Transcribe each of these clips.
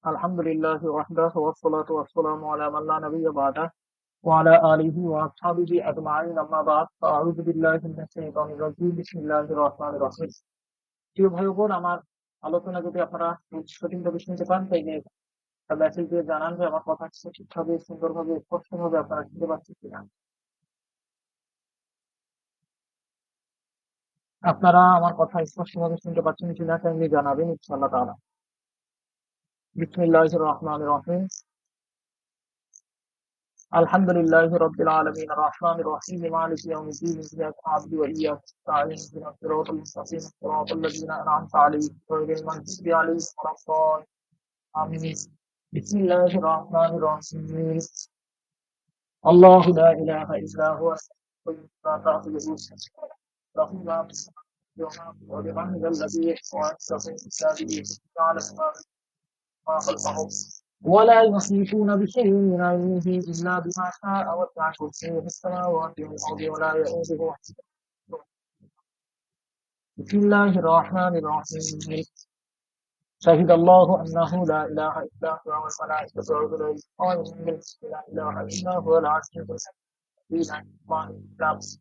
अल्हम्दुलिल्लाहि वहदहु वस्सलातु वस्सलामु अला मन ला नबिय्य बअदह व अला आलिहि व अस्हाबिहि अजमाइन अम्मा बाद फाअऊযু बिल्लाहि मिनाश शाइतानिर राजीम बिस्मिल्लाहिर रहमानिर रहीम। প্রিয় ভাই বোন, আমার আলোচনা যদি আপনারা সঠিকভাবে শুনতে পান তাইলে একটা মেসেজ দিয়ে জানান যে আমার কথা সঠিকভাবে সুন্দরভাবে স্পষ্টভাবে আপনারা শুনতে পাচ্ছেন কিনা। আপনারা আমার কথা স্পষ্টভাবে শুনতে পাচ্ছেন কিনা কাইন্ডলি জানাবেন ইনশাআল্লাহ তাআলা। বিসমিল্লাহির রহমানির রহিম। अल्हम्दुलिल्लाहि रब्बिल आलमीन अर्रहमानिर रहीम मालिकि यौमिद्दीन इय्याका नअबुदु व इय्याका नस्तईन इहदिनास सिरातल मुस्तकीम सिरातल लज़ीना अन'अमता अलैहिम गैरिल मग़्दूबि अलैहिम वलद्दाल्लीन आमीन। बिस्मिल्लाहिर रहमानिर रहीम। अल्लाहु ला इलाहा इल्ला हुवा ला ta'खुज़ुहु सिनatun lahu मा फ़िस समावाति व मा फ़िल अर्ज़ि मन ज़ल्लज़ी यशफ़अु 'इंदहु इल्ला बिइज़निहि यa'लमु ما خلقهم ولا يحيطون بشيء من علمه إلا بما شاء وسع كرسيه السماوات والأرض ولا يئوده حفظهما. بسم الله الرحمن الرحيم. شهد الله أنه لا إله إلا هو والملائكة وأولو العلم قائما بالقسط لا إله إلا هو العزيز الحكيم.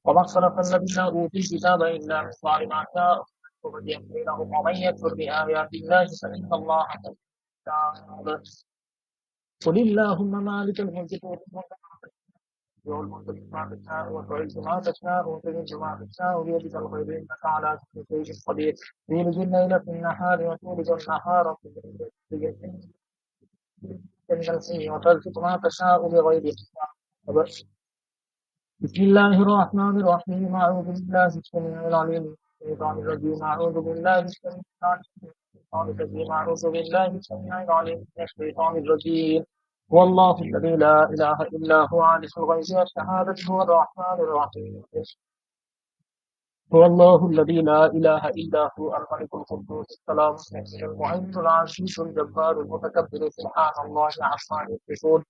وما اختلف الذين أوتوا الكتاب إلا من بعد ما جاءهم بغيا بينهم ومن يكفر بآيات الله فإن الله قل اللهم مالك الملك تؤتي الملك والملك مما تشاء وتعز ما تشاء وتذل ما تشاء بيدك الخير انك على كل شيء قدير تولج الليل في النهار وتولج النهار في الليل وترزق ما تشاء بغير حساب. بسم الله الرحمن الرحيم. أعوذ بالله السميع العليم من الشيطان الرجيم. أعوذ بالله السميع العليم من الشيطان الرجيم. هو الله الذي لا إله إلا هو عالم الغيب والشهادة هو الرحمن الرحيم. هو الله الذي لا إله إلا هو الملك القدوس السلام المؤمن المهيمن العزيز الجبار المتكبر سبحان الله عما يشركون.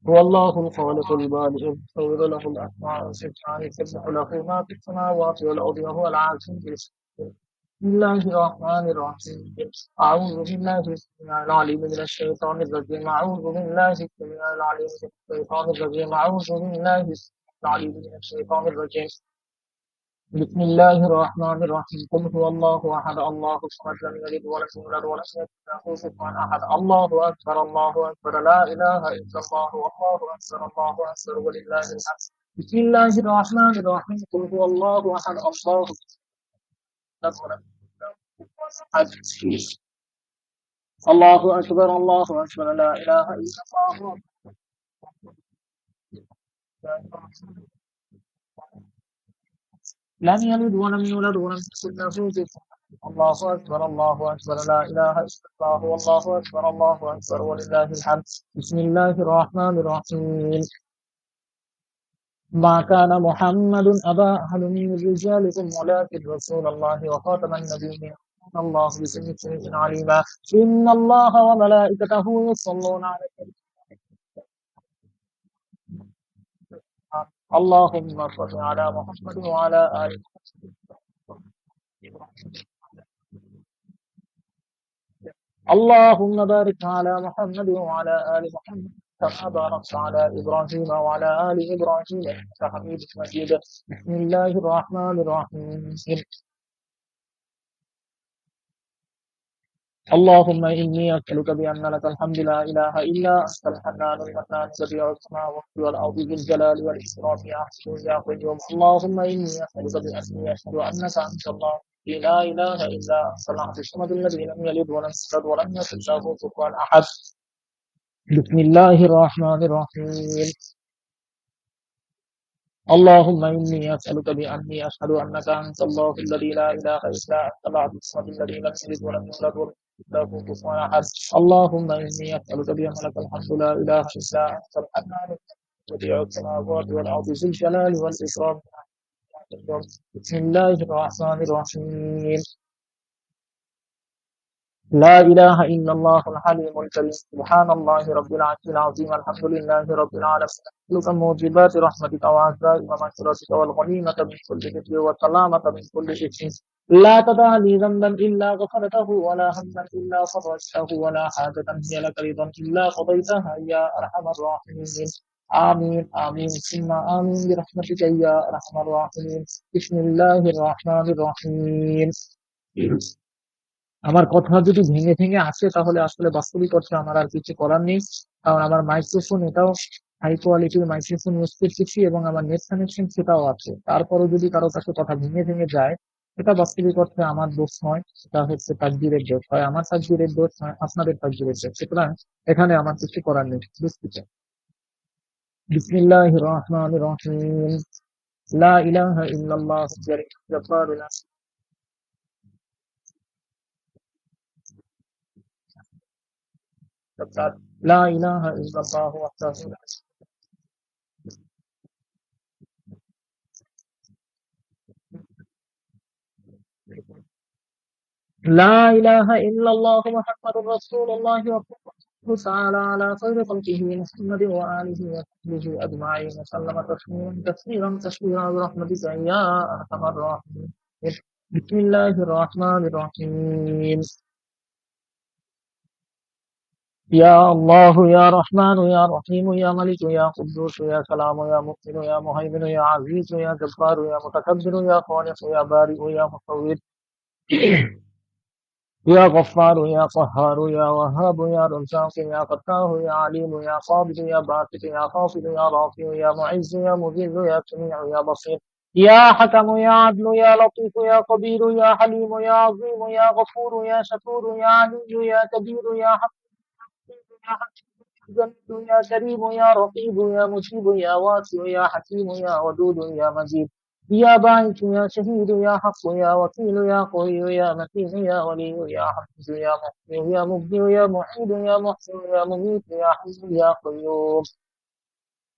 هو الله الخالق البارئ المصور له الأسماء الحسنى يسبح له ما في السماوات والأرض وهو العزيز الحكيم. بسم الله الرحمن الرحيم. أعوذ بالله السميع العليم من الشيطان الرجيم. أعوذ بالله السميع العليم من الشيطان الرجيم. أعوذ بالله السميع العليم من الشيطان الرجيم. بسم الله الرحمن الرحيم. قل هو الله أحد الله الصمد لم يلد ولم يولد ولم يكن له كفوا أحد. الله أكبر الله أكبر لا إله إلا الله والله أكبر الله أكبر ولله الحمد. بسم الله الرحمن الرحيم. قل هو الله أحد الله الله أكبر الله أكبر لا إله إلا الله. لم يلد ولم يولد ولم يكن له كفوا. الله أكبر الله أكبر لا إله إلا الله والله أكبر الله أكبر ولله الحمد. بسم الله الرحمن الرحيم. ما كان محمد أبا أحد من رجالكم ولكن رسول الله وخاتم النبيين الله بكل شيء عليما. إن الله وملائكته يصلون على النبي اللهم صل على محمد وعلى آل محمد. اللهم بارك على محمد وعلى آل محمد كما باركت على إبراهيم وعلى آل إبراهيم إنك حميد مجيد. بسم الله الرحمن الرحيم. اللهم إني أسألك بأن لك الحمد لا إله إلا أنت الحنان المنان بديع السماوات والأرض ذي الجلال والإكرام يا حي يا قيوم. اللهم إني أسألك بأني أشهد أنك أنت الله لا إله إلا أنت الأحد الصمد الذي لم يلد ولم يولد ولم يكن له كفوا أحد. بسم الله الرحمن الرحيم. اللهم إني أسألك بأني أشهد أنك أنت الله الذي لا إله إلا أنت الأحد الصمد الذي لم يلد ولم يولد ولم يكن له كفوا أحد. اللهم إني أسألك بأن لك الحمد لا إله إلا أنت الحنان بديع السماوات والأرض ذي الجلال والإكرام. بسم الله الرحمن الرحيم. لا إله إلا الله الحليم الكريم. سبحان الله رب العرش العظيم. الحمد لله رب العالمين. أسألك موجبات رحمتك وعزائم مغفرتك والغنيمة من كل بر والسلامة من كل إثم لا تدع لي ذنبا إلا غفرته ولا هما إلا فرجته ولا حاجة هي لك رضا إلا قضيتها يا أرحم الراحمين. آمين آمين ثم آمين برحمتك يا أرحم الراحمين. بسم الله الرحمن الرحيم. আমার কথা যদি ভেঙে ভেঙে আসে তাহলে আসলে বাস্তবিক অর্থে আমার আর কিছু করার নেই, কারণ আমার মাইক্রোফোন এটাও হাই কোয়ালিটির মাইক্রোফোন ইউজ করতেছি এবং আমার নেট কানেকশন সেটাও আছে। তারপরও যদি কারো কাছে কথা ভেঙে ভেঙে যায়, এটা বাস্তবিক অর্থে আমার দোষ নয়, এটা হচ্ছে তাকদীরের দোষ। হয় আমার তাকদীরের দোষ, নয় আপনাদের তাকদীরের দোষ। সুতরাং এখানে আমার কিছু করার নেই, দুঃখিত। বিসমিল্লাহির রহমানির রহিম। লা ইলাহা ইল্লাল্লাহ জব্বারুল জব্বার। লা ইলাহা ইল্লাল্লাহ ওয়াহদাহু লা শারীকা লাহু لا إله إلا الله محمد رسول الله وصلى الله تعالى على خير خلقه محمد وآله وصحبه أجمعين وسلم تسليما كثيرا كثيرا برحمتك يا أرحم الراحمين. بسم الله الرحمن الرحيم. يا الله يا رحمن يا رحيم يا ملك يا قدوس يا سلام يا مؤمن يا مهيمن يا عزيز يا جبار يا متكبر يا خالق يا بارئ يا مصور يا غفار يا قهار يا وهاب يا رزاق يا فتاه يا عليم يا قابض يا باسط يا خافض يا رافع يا معز يا مذل يا سميع يا بصير يا حكم يا عدل يا لطيف يا خبير يا حليم يا عظيم يا غفور يا شكور يا علي يا كبير يا حكيم يا كريم يا رقيب يا مجيب يا واسع يا حكيم يا ودود يا مجيد يا باعث يا شهيد يا حق يا وكيل يا قوي يا متين يا ولي يا حفيظ يا محسن يا مبدع يا معيد يا محسن يا مميت يا حي يا قيوم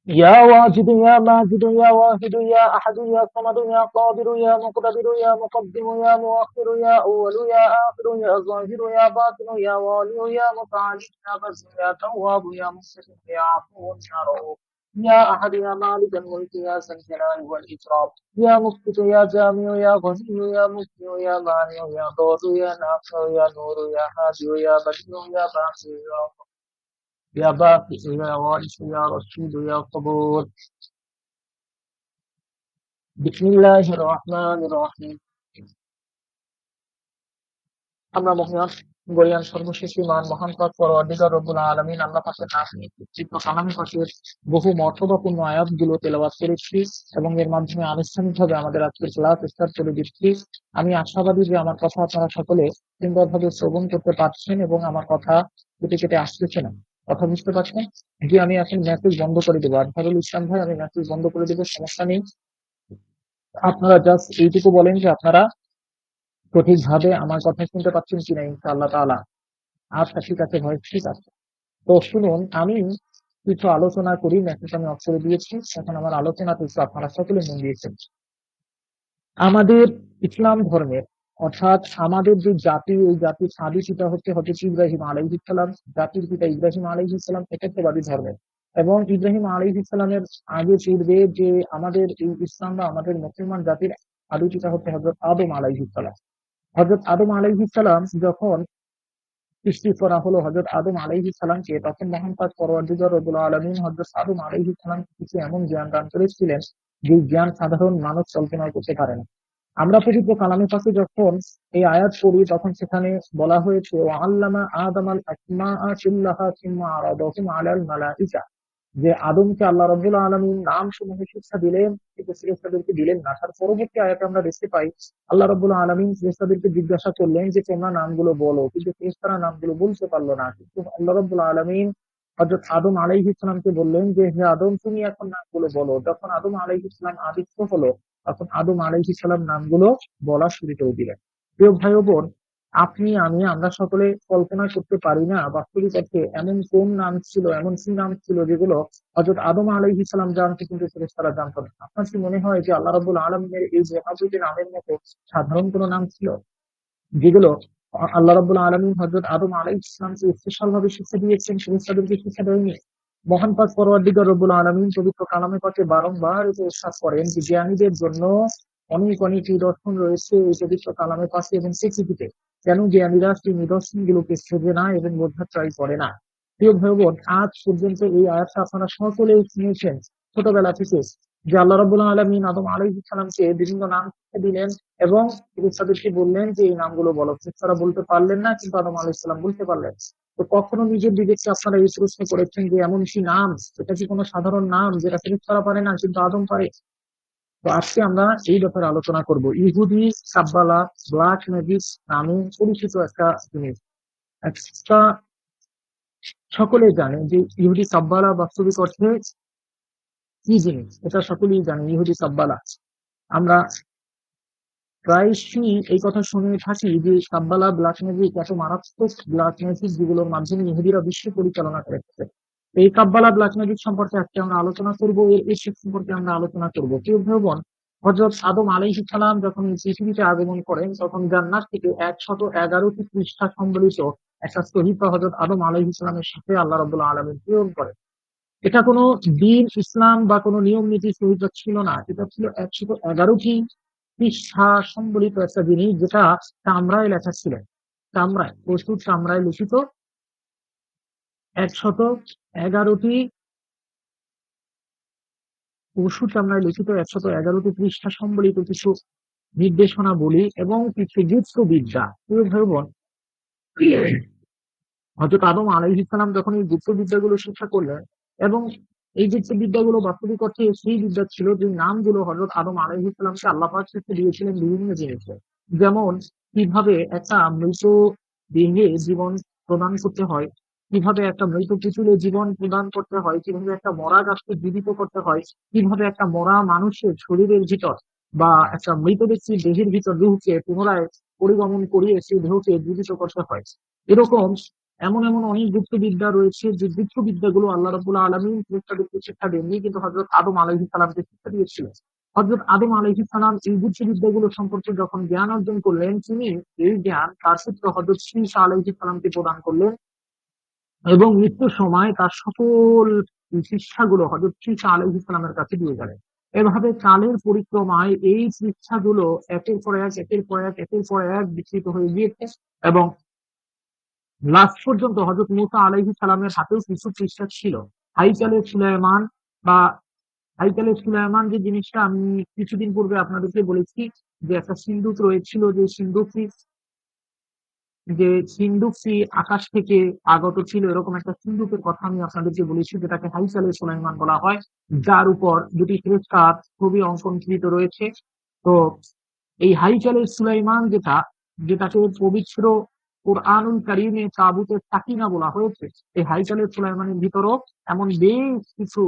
يا واجد يا ماجد يا واحد يا أحد يا صمد يا قادر يا مقتدر يا مقدم يا مؤخر يا أول يا آخر يا ظاهر يا باطن يا والي يا متعالي يا بر يا تواب يا مستقيم يا عفو يا رؤوف يا أحد يا مالك الملك يا ذا الجلال والإكرام يا مقسط يا جامع يا غني يا مبدع يا مانع يا ضار يا نافع يا نور يا هادي يا بديع يا باقي يا باقي يا وارث يا رشيد يا قبور. بسم الله الرحمن الرحيم. আমরা মহিয়ান গরিয়ান সর্বশেষী মান মহান পথ পরওয়ারদিগার রব্বুল আলামিন আল্লাহ পাকের নাম নিয়ে চিত্র কালামী পাকের বহু মর্তবাপূর্ণ আয়াতগুলো তেলাওয়াত করেছি এবং এর মাধ্যমে আনুষ্ঠানিকভাবে আমাদের আজকের ক্লাস স্টার্ট করে দিচ্ছি। আমি আশাবাদী যে আমার কথা আপনারা সকলে সুন্দরভাবে শ্রবণ করতে পারছেন এবং আমার কথা কেটে কেটে আসতেছে না। কথা বুঝতে পারছেন? যে আমি এখন মেসেজ বন্ধ করে দেবো। আজহারুল ইসলাম ভাই, আমি মেসেজ বন্ধ করে দেবো, সমস্যা নেই। আপনারা জাস্ট এইটুকু বলেন যে আপনারা সঠিকভাবে আমার কথা শুনতে পাচ্ছেন কিনা, ইনশাআল্লাহ তাআলা। আচ্ছা ঠিক আছে ভাই, ঠিক আছে। তো শুনুন, আমি কিছু আলোচনা করি, মেসেজ আমি অফ করে দিয়েছি। এখন আমার আলোচনা কিছু আপনারা সকলে মন দিয়েছেন। আমাদের ইসলাম ধর্মের, অর্থাৎ আমাদের যে জাতি, এই জাতির আদি পিতা হচ্ছে হযরত ইব্রাহিম আলাইহিস সালাম। জাতির পিতা ইব্রাহিম আলাইহিস সালাম একাত্মবাদী ধর্মের, এবং ইব্রাহিম আলাইহিস সালামের আগে পূর্বে যে আমাদের এই ইসলাম বা আমাদের মুসলমান জাতির আদি পিতা হচ্ছে হযরত আদম আলাইহিস সালাম। হযরত আদম আলাইহিস সালাম যখন সৃষ্টি করা হলো হযরত আদম আলাইহিস সালামকে, তখন মহান পাক পরওয়ারদিগার রব্বুল আলামিন হযরত আদম আলাইহিস সালামকে কিছু এমন জ্ঞান দান করেছিলেন যে জ্ঞান সাধারণ মানুষ কল্পনা করতে পারে না। আমরা পবিত্র কালামে পাকে যখন এই আয়াত পড়ি, তখন সেখানে বলা হয়েছে ওয়াল্লামা আদামাল আসমাআ কুল্লাহা সুম্মা আরাদাহুম আলাল মালাইকা, যে আদমকে আল্লাহ রাব্বুল আলামিন নাম সমূহ শিক্ষা দিলেন, কিন্তু ফেরেশতাদেরকে দিলেন না। তার পরবর্তী আয়াতে আমরা দেখতে পাই আল্লাহ রাব্বুল আলামিন ফেরেশতাদেরকে জিজ্ঞাসা করলেন যে তোমরা নামগুলো বলো, কিন্তু ফেরেশতারা নামগুলো বলতে পারলো না। কিন্তু আল্লাহ রাব্বুল আলামিন হযরত আদম আলাইহিস সালামকে বললেন যে হে আদম, তুমি এখন নামগুলো বলো। যখন আদম আলাইহিস সালাম আদিত্য হলো, তখন আদম আলাইহিস সালাম নামগুলো বলা শুরু করে দিলেন। প্রিয় ভাই ও বোন, আপনি আমি আমরা সকলে কল্পনা করতে পারি না বাস্তবিক অর্থে এমন কোন নাম ছিল, এমন কি নাম ছিল যেগুলো হযরত আদম আলাইহিস সালাম জানতো কিন্তু ফেরেশতারা জানতো না। আপনার কি মনে হয় যে আল্লাহ রাব্বুল আলামিনের এই ৯২টি নামের মতো সাধারণ কোনো নাম ছিল যেগুলো আল্লাহ রাব্বুল আলামিন হযরত আদম আলাইহিস সালামকে স্পেশাল ভাবে শিক্ষা দিয়েছেন, ফেরেশতাদেরকে শিক্ষা দেয়নি? মহান পাক পরওয়ারদিগার রব্বুল আলামিন পবিত্র কালামে পাকে বারংবার এটা ইরশাদ করেন যে জ্ঞানীদের জন্য অনেক অনেক নিদর্শন রয়েছে এই পবিত্র কালামের পাশে এবং স্বীকৃতিতে। কেন জ্ঞানীরা সেই নিদর্শন গুলোকে ছেড়ে না এবং বোঝার ট্রাই করে না? প্রিয় ভাই বোন, আজ পর্যন্ত এই আয়াতটা আপনারা সকলেই শুনেছেন ছোটবেলা থেকে, যে আল্লাহ রাব্বুল আলামিন আদম আলাইহিস সালামকে বিভিন্ন নাম দিলেন এবং ফেরেশতাদেরকে বললেন যে এই নামগুলো বলো। ফেরেশতারা বলতে পারলেন না, কিন্তু আদম আলাইহিস সালাম বলতে পারলেন। তো কখনো নিজের বিবেককে আপনারা এই প্রশ্ন করেছেন যে এমন কি নাম, এটা কি কোনো সাধারণ নাম যেটা ফেরেশতারা পারে না কিন্তু আদম পারে? তো আজকে আমরা এই ব্যাপারে আলোচনা করব। ইহুদি কাব্বালা, ব্ল্যাক ম্যাজিক নামে পরিচিত একটা জিনিস। একটা সকলেই জানে যে ইহুদি কাব্বালা বাস্তবিক অর্থে কি জিনিস, এটা সকলেই জানে। ইহুদি কাব্বালা আমরা প্রায়শই এই কথা শুনে থাকি যে কাব্বালা, ব্ল্যাক ম্যাজিক এত মারাত্মক ব্ল্যাক ম্যাজিক যেগুলোর মাধ্যমে ইহুদিরা বিশ্ব পরিচালনা করে থাকে। এই কাব্বালা, ব্ল্যাক ম্যাজিক সম্পর্কে আজকে আমরা আলোচনা করব, এর এর সম্পর্কে আমরা আলোচনা করবো। প্রিয় ভাই, হযরত আদম আলাইহিস সালাম যখন এই পৃথিবীতে আগমন করেন তখন জান্নাত থেকে 111টি পৃষ্ঠা সম্বলিত একটা সহিফা হযরত আদম আলাইহিস সালামের সাথে আল্লাহ রাব্বুল আলামিন প্রেরণ করেন। এটা কোনো দিন, ইসলাম বা কোনো নিয়ম নীতি সহিফা ছিল না, এটা ছিল 111টি পৃষ্ঠা সম্বলিত একটা জিনিস, যেটা চামড়ায় লেখা ছিল। চামড়ায়, প্রচুর চামড়ায় লিখিত 111টি পশু চামড়ায় লিখিত 111টি পৃষ্ঠা সম্বলিত কিছু নির্দেশনা বলি এবং কিছু গুপ্তবিদ্যা। প্রিয় ভাই বোন, হযরত আদম আলাইহিস সালাম যখন এই গুপ্তবিদ্যাগুলো শিক্ষা করলেন এবং এই গুপ্তবিদ্যাগুলো বাস্তবিক অর্থে সেই বিদ্যা ছিল যে নামগুলো হযরত আদম আলাইহিস সালামকে আল্লাহ পাক শিক্ষা দিয়েছিলেন বিভিন্ন জিনিসে। যেমন কিভাবে একটা মৃত দেহে জীবন প্রদান করতে হয়, কিভাবে একটা মৃত পুতুলে জীবন প্রদান করতে হয়, কিভাবে একটা মরা গাছকে জীবিত করতে হয়, কিভাবে একটা মরা মানুষের শরীরের ভিতর বা একটা মৃত ব্যক্তির দেহের ভিতর রূহকে পুনরায় পরিগমন করিয়ে সেই দেহকে জীবিত করতে হয়। এরকম এমন এমন অনেক গুপ্তবিদ্যা রয়েছে যে গুপ্তবিদ্যাগুলো আল্লাহ রাব্বুল আলামিন ফেরেশতাদেরকে শিক্ষা দেননি, কিন্তু হযরত আদম আলাইহিস সালামকে শিক্ষা দিয়েছিলেন। হযরত আদম আলাইহিস সালাম এই গুপ্তবিদ্যাগুলো সম্পর্কে যখন জ্ঞান অর্জন করলেন, তিনি এই জ্ঞান তার পুত্র হযরত ঈসা আলাইহিস সালামকে প্রদান করলেন এবং মৃত্যুর সময় তার সকল শিক্ষাগুলো হযরত ঈসা আলাইহিস সালামের কাছে দিয়ে গেলেন। এভাবে কালের পরিক্রমায় এই শিক্ষাগুলো একের পর এক, একের পর এক, একের পর এক বিকৃত হয়ে গিয়েছে এবং লাস্ট পর্যন্ত হযরত মূসা আলাইহিস সালামের হাতেও কিছু পৃষ্ঠা ছিল। হাইকালে সুলাইমান বা হাইকালে সুলাইমান যে জিনিসটা আমি কিছুদিন পূর্বে আপনাদেরকে বলেছি, যে একটা সিন্দুক রয়েছিল, যে সিন্দুকটি আকাশ থেকে আগত ছিল, এরকম একটা সিন্দুকের কথা আমি আপনাদেরকে বলেছি, যেটাকে হাইকালে সুলাইমান বলা হয়, যার উপর দুটি ফেরেশতার ছবি অঙ্কনকৃত রয়েছে। তো এই হাইকালে সুলাইমান যেটাকে পবিত্র কোরআনুল কারীমে তাবুতে সাকিনা বলা হয়েছে, এই হাইকালে সুলাইমানের ভিতরও এমন বেশ কিছু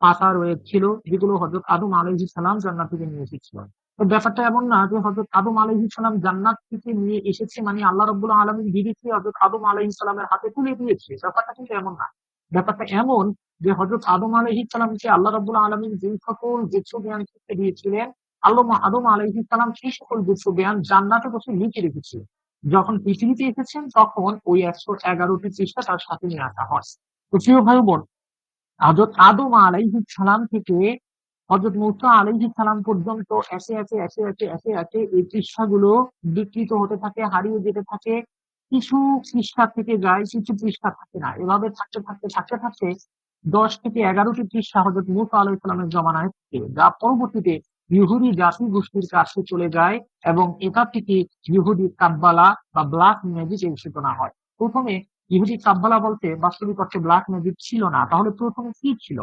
পাতা রয়েছিল যেগুলো হযরত আদম আলাইহিস সালাম জান্নাত থেকে নিয়ে এসেছিলেন। তো ব্যাপারটা এমন না যে হযরত আদম আলাইহিস সালাম জান্নাত থেকে নিয়ে এসেছে মানে আল্লাহ রাব্বুল আলামিন ডিরেক্টলি হযরত আদম আলাইহিস সালামের হাতে তুলে দিয়েছে, ব্যাপারটা কিন্তু এমন না। ব্যাপারটা এমন যে হযরত আদম আলাইহিস সালামকে আল্লাহ রাব্বুল আলামিন যে সকল গুচ্ছ জ্ঞান শিক্ষা দিয়েছিলেন, আদম আলাইহিস সালাম সেই সকল গুচ্ছ জ্ঞান জান্নাতে বসে লিখে রেখেছিলেন। যখন পৃথিবীতে এসেছেন তখন ওই 111টি পৃষ্ঠা তার সাথে নিয়ে আসা হয়। তো প্রিয় ভাই বোন, হযরত আদম আলাইহিস সালাম থেকে হযরত মূসা আলাইহিস সালাম পর্যন্ত একে একে এই পৃষ্ঠাগুলো বিকৃত হতে থাকে, হারিয়ে যেতে থাকে। কিছু পৃষ্ঠা থেকে যায়, কিছু পৃষ্ঠা থাকে না। এভাবে থাকতে 10 থেকে 11টি পৃষ্ঠা হযরত মূসা আলাইহিস সালামের জমানায় থাকে, যা পরবর্তীতে ইহুদি জাতি গোষ্ঠীর কাছে চলে যায় এবং এটা থেকে ইহুদি কাব্বালা বা ব্ল্যাক ম্যাজিক এর সূচনা হয়। প্রথমে ইহুদি কাব্বালা বলতে বাস্তবিক অর্থে ব্ল্যাক ম্যাজিক ছিল না। তাহলে প্রথমে কি ছিল?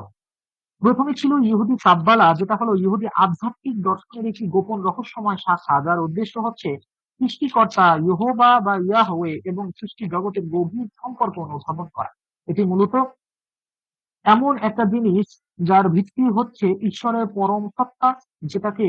প্রথমে ছিল ইহুদি কাব্বালা, যেটা হলো ইহুদি আধ্যাত্মিক দর্শনের একটি গোপন রহস্যময় শাখা, যার উদ্দেশ্য হচ্ছে সৃষ্টিকর্তা ইহোবা বা ইয়াহওয়ে এবং সৃষ্টি জগতের গভীর সম্পর্ক অনুধাবন করা। এটি মূলত এমন একটা জিনিস যার ভিত্তি হচ্ছে ঈশ্বরের পরম সত্তা, যেটাকে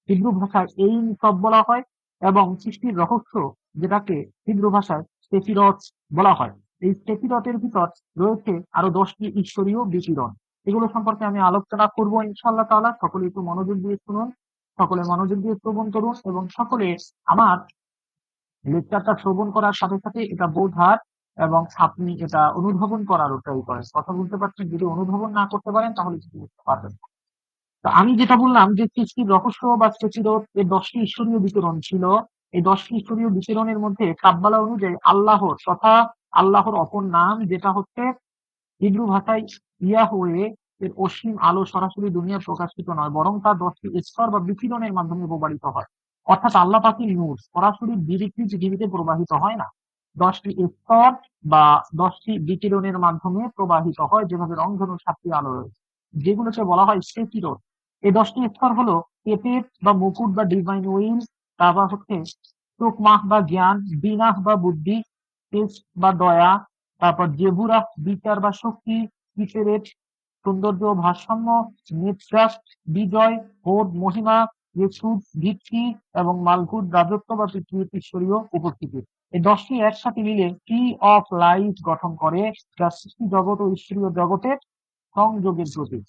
হিব্রু ভাষায় এইন সব বলা হয়, এবং সৃষ্টির রহস্য, যেটাকে হিব্রু ভাষায় সেফিরত বলা হয়। এই সেফিরতের ভিতর রয়েছে আরো 10টি ঈশ্বরীয় বিকিরণ। এগুলো সম্পর্কে আমি আলোচনা করবো ইনশাআল্লাহ তাআলা। সকলে একটু মনোযোগ দিয়ে শুনুন, সকলে মনোযোগ দিয়ে শ্রবণ করুন এবং সকলে আমার লেকচারটা শ্রবণ করার সাথে সাথে এটা বোঝার এবং আপনি এটা অনুধাবন করারও ট্রাই করেন। কথা বুঝতে পারছেন? যদি অনুধাবন না করতে পারেন তাহলে কিছু বুঝতে পারবেন না। তো আমি যেটা বললাম যে সৃষ্টির রহস্য বা সৃষ্টির এই 10টি ঈশ্বরীয় বিতরণ ছিল। এই 10টি ঈশ্বরীয় বিতরণের মধ্যে কাব্বালা অনুযায়ী আল্লাহর তথা আল্লাহর অপর নাম যেটা হচ্ছে হিব্রু ভাষায় ইয়াহওয়ে এর অসীম আলো সরাসরি দুনিয়া প্রকাশিত নয়, বরং তা 10টি স্তর বা বিকিরণের মাধ্যমে প্রবাহিত হয়। অর্থাৎ আল্লাহ পাকের নূর সরাসরি ডিরেক্টলি পৃথিবীতে প্রবাহিত হয় না, 10টি স্তর বা 10টি বিকিরণের মাধ্যমে প্রবাহিত হয়, যেভাবে রংধনুর 7টি আলো রয়েছে, যেগুলোকে বলা হয় সেকিরণ। এই 10টি স্তর হলো কেপেট বা মুকুট বা ডিভাইন উইল, তারপর হচ্ছে তুকমাহ বা জ্ঞান, বিনাহ বা বুদ্ধি, তেজ বা দয়া, তারপর জেবুরাহ বিচার বা শক্তি, কিসেরেট সৌন্দর্য ও ভারসাম্য, নেত্রাস বিজয়, হোড মহিমা, ইয়েসুদ ভিত্তি এবং মালকুদ রাজত্ব বা পৃথিবীর ঈশ্বরীয় উপস্থিতি। এই 10টি একসাথে মিলে ট্রি অফ লাইফ গঠন করে, যা সৃষ্টি জগৎ ও ঈশ্বরীয় জগতের সংযোগের প্রতীক।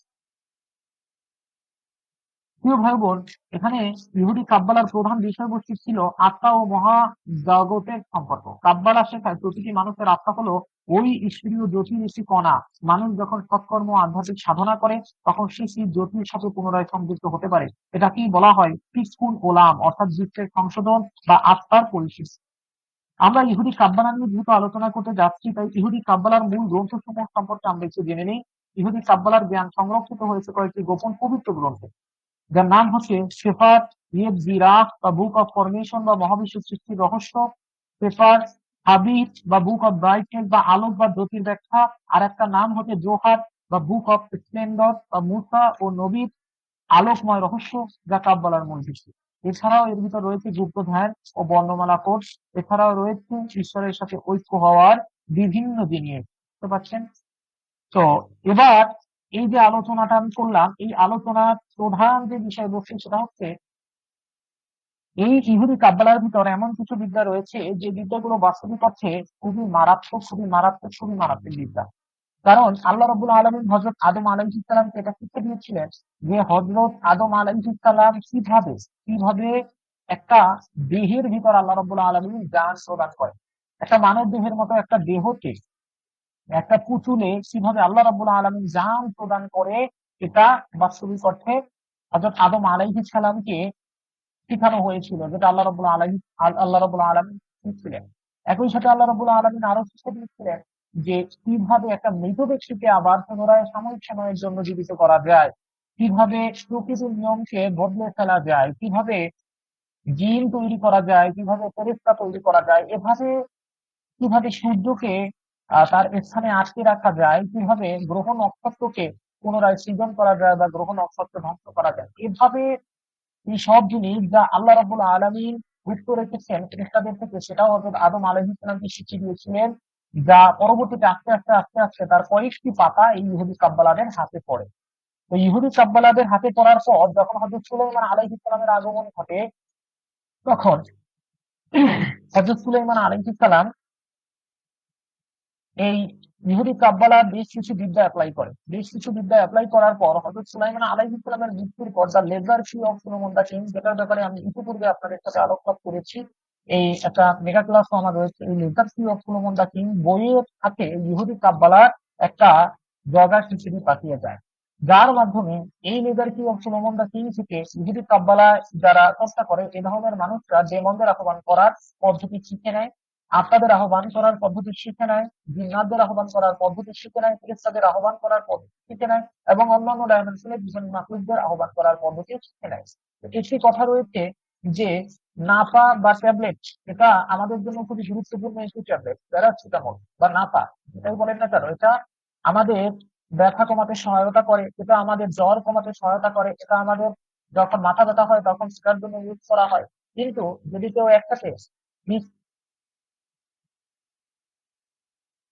প্রিয় ভাই বোন, এখানে ইহুদি কাব্বালার প্রধান বিষয়বস্তু ছিল আত্মা ও মহা জগতের সম্পর্ক। কাব্বালা শেখায় প্রতিটি মানুষের আত্মা হলো ওই ঈশ্বরীয় জ্যোতির একটি কণা। মানুষ যখন সৎকর্ম আধ্যাত্মিক সাধনা করে তখন সে সেই জ্যোতির সাথে পুনরায় সংযুক্ত হতে পারে। এটাকেই বলা হয় তিসকুন ওলাম, অর্থাৎ বিশ্বের সংশোধন বা আত্মার পরিশেষ। আমরা ইহুদি কাব্বালা নিয়ে যেহেতু আলোচনা করতে যাচ্ছি, তাই ইহুদি কাব্বালার মূল গ্রন্থসমূহ সম্পর্কে আমরা একটু জেনে নিই। ইহুদি কাব্বালার জ্ঞান সংরক্ষিত হয়েছে কয়েকটি গোপন পবিত্র গ্রন্থে, যার নাম হচ্ছে সেফার ইয়েজিরাহ বা বুক অফ ফরমেশন বা মহাবিশ্ব সৃষ্টির রহস্য, সেফার হাবিট বা বুক অফ ব্রাইটনেস বা আলোক বা জ্যোতির ব্যাখ্যা, আর একটা নাম হচ্ছে জোহার বা বুক অফ স্প্লেন্ডর বা মুসা ও নবীর আলোকময় রহস্য, যা কাব্বালার মূল ভিত্তি। এছাড়াও এর ভিতর রয়েছে গুপ্ত ধ্যান ও বর্ণমালা কোর্স। এছাড়াও রয়েছে ঈশ্বরের সাথে ঐক্য হওয়ার বিভিন্ন জিনিস। বুঝতে পারছেন? তো এবার এই যে আলোচনাটা আমি করলাম, এই আলোচনার প্রধান যে বিষয়বস্তু সেটা হচ্ছে এই ইহুদি কাব্বালার ভিতর এমন কিছু বিদ্যা রয়েছে যে বিদ্যাগুলো বাস্তবিক অর্থে খুবই মারাত্মক, খুবই মারাত্মক, খুবই মারাত্মক বিদ্যা। কারণ আল্লাহ রাব্বুল আলামিন হযরত আদম আলাইহিস সালামকে এটা শিক্ষা দিয়েছিলেন যে হযরত আদম আলাইহিস সালাম কিভাবে কিভাবে একটা দেহের ভিতর আল্লাহ রাব্বুল আলামিন জান প্রদান করেন। একটা মানব দেহের মতো একটা দেহকে একটা পুতুলে কিভাবে আল্লাহ রাব্বুল আলামিন জান প্রদান করে, এটা বাস্তবিক অর্থে হযরত আদম আলাইহিস সালামকে শিখানো হয়েছিল, যেটা আল্লাহ রাব্বুল আলামিন শিখিয়েছিলেন। একই সাথে আল্লাহ রাব্বুল আলামিন আরো শিক্ষা দিয়েছিলেন যে কিভাবে একটা মৃত ব্যক্তিকে আবার পুনরায় সাময়িক সময়ের জন্য জীবিত করা যায়, কিভাবে প্রকৃতির নিয়মকে বদলে ফেলা যায়, কিভাবে জিন তৈরি করা যায়, কিভাবে ফেরেশতা তৈরি করা যায়, এভাবে কিভাবে সূর্যকে তার স্থানে আটকে রাখা যায়, কিভাবে গ্রহ নক্ষত্রকে পুনরায় সৃজন করা যায় বা গ্রহ নক্ষত্র ধ্বংস করা যায়। এভাবে এই সব জিনিস যা আল্লাহ রাব্বুল আলামিন গুপ্ত রেখেছেন ফেরেশতাদের থেকে, সেটাও হযরত আদম আলাইহিস সালামকে শিখিয়ে দিয়েছিলেন, যা পরবর্তীতে আস্তে আস্তে আস্তে আস্তে তার কয়েকটি পাতা এই ইহুদি কাব্বালাদের হাতে পড়ে। তো ইহুদি কাব্বালাদের হাতে পড়ার পর যখন হযরত সুলাইমান আলাইহিস সালামের আগমন ঘটে, তখন হযরত সুলাইমান আলাইহিস সালাম এই ইহুদি কাব্বালার বেশ কিছু বিদ্যা অ্যাপ্লাই করার পর হযরত সুলাইমান আলাইহিস সালামের মৃত্যুর পর the legacy of Solomon the king, যেটার ব্যাপারে আমি ইতিপূর্বে আপনাদের সাথে আলোকপাত করেছি, এই একটা মেগা ক্লাস আমার রয়েছে, এই legacy of Solomon the king বইয়ের সাথে ইহুদি কাব্বালার একটা জগা খিচুড়ি পাঠিয়ে যায়, যার মাধ্যমে এই legacy of Solomon the king থেকে ইহুদি কাব্বালা যারা চর্চা করে এই ধরনের মানুষরা ডেমনদের আহ্বান করার পদ্ধতি শিখে নেয়, আত্মাদের আহ্বান করার পদ্ধতি শিখে নেয়, জিন্নাতদের আহ্বান করার পদ্ধতি শিখে নেয়, ফেরেশতাদের আহ্বান করার পদ্ধতি শিখে নেয় এবং অন্যান্য ডাইমেনশনের বিভিন্ন মাখলুকদের আহ্বান করার পদ্ধতি শিখে নেয়। তো একটি কথা রয়েছে যে নাপা বা ট্যাবলেট, এটা আমাদের জন্য খুবই গুরুত্বপূর্ণ একটি ট্যাবলেট, প্যারাসিটামল বা নাপা, যেটাই বলেন না কেন, এটা আমাদের ব্যথা কমাতে সহায়তা করে, এটা আমাদের জ্বর কমাতে সহায়তা করে, এটা আমাদের যখন মাথা ব্যথা হয় তখন সেটার জন্য ইউজ করা হয়। কিন্তু যদি কেউ একসাথে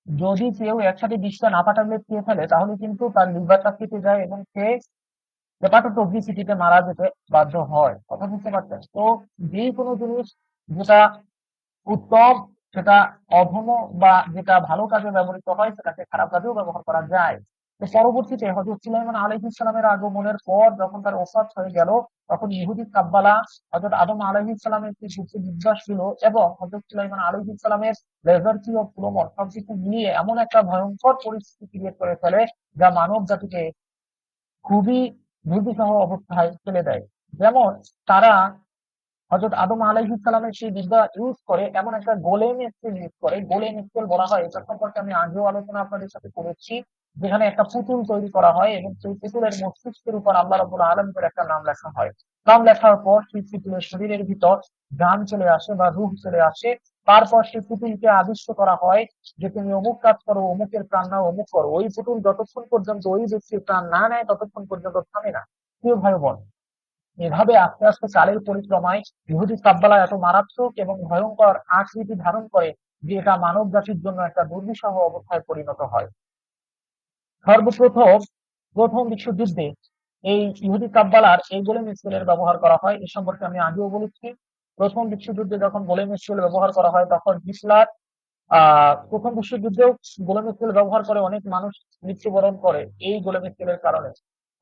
যদি কেউ একসাথে 20টা নাপা ট্যাবলেট খেয়ে ফেলে তাহলে কিন্তু তার লিভারটা কেটে যায় এবং সে হেপাটোটক্সিসিটিতে মারা যেতে বাধ্য হয়। কথা বুঝতে পারছেন? তো যে কোনো জিনিস যেটা উত্তম, সেটা অধম বা যেটা ভালো কাজে ব্যবহৃত হয় সেটাকে খারাপ কাজেও ব্যবহার করা যায়। তো পরবর্তীতে হযরত সুলাইমান আলাইহিস সালামের আগমনের পর যখন তার ওফাত হয়ে গেল, তখন ইহুদি কাব্বালা হযরত আদম আলাইহিস সালামের যে গুপ্ত বিদ্যা ছিল এবং হযরত সুলাইমান আলাইহিস সালামের লেগাসি অফ সুলোমন সবকিছু মিলিয়ে এমন একটা ভয়ঙ্কর পরিস্থিতি ক্রিয়েট করে ফেলে, যা মানব জাতিকে খুবই দুর্বিষহ অবস্থায় ফেলে দেয়। যেমন তারা হযরত আদম আলাইহিস সালামের সেই বিদ্যা ইউজ করে এমন একটা গোলেম স্কেল ইউজ করে। গোলেম স্কেল বলা হয়, এটা সম্পর্কে আমি আগেও আলোচনা আপনাদের সাথে করেছি। যেখানে একটা পুতুল তৈরি করা হয় এবং সেই পুতুলের মস্তিষ্কের উপর আল্লাহ রাব্বুল আলামিনের একটা নাম লেখা হয়। নাম লেখার পর সেই পুতুলের শরীরের ভিতর জান চলে আসে বা রূহ চলে আসে। তারপর সেই পুতুলকে আদিষ্ট করা হয় যে তুমি অমুক কাজ করো, অমুকের প্রাণ নাও, অমুক করো। ওই পুতুল যতক্ষণ পর্যন্ত ওই ব্যক্তির প্রাণ না নেয় ততক্ষণ পর্যন্ত থামে না। প্রিয় ভাই বোন, এভাবে আস্তে আস্তে কালের পরিক্রমায় ইহুদি কাব্বালা এত মারাত্মক এবং ভয়ঙ্কর আকৃতি ধারণ করে যে এটা মানব জাতির জন্য একটা দুর্বিষহ অবস্থায় পরিণত হয়। সর্বপ্রথম প্রথম বিশ্বযুদ্ধে এই ইহুদি কাব্বালার এই গোলেম স্কেলের ব্যবহার করা হয়। এ সম্পর্কে আমি আগেও বলেছি। প্রথম বিশ্বযুদ্ধে যখন গোলেম স্কেল ব্যবহার করা হয় তখন হিটলার প্রথম বিশ্বযুদ্ধেও গোলাম স্কেল ব্যবহার করে অনেক মানুষ মৃত্যুবরণ করে এই গোলাম স্কেলের কারণে।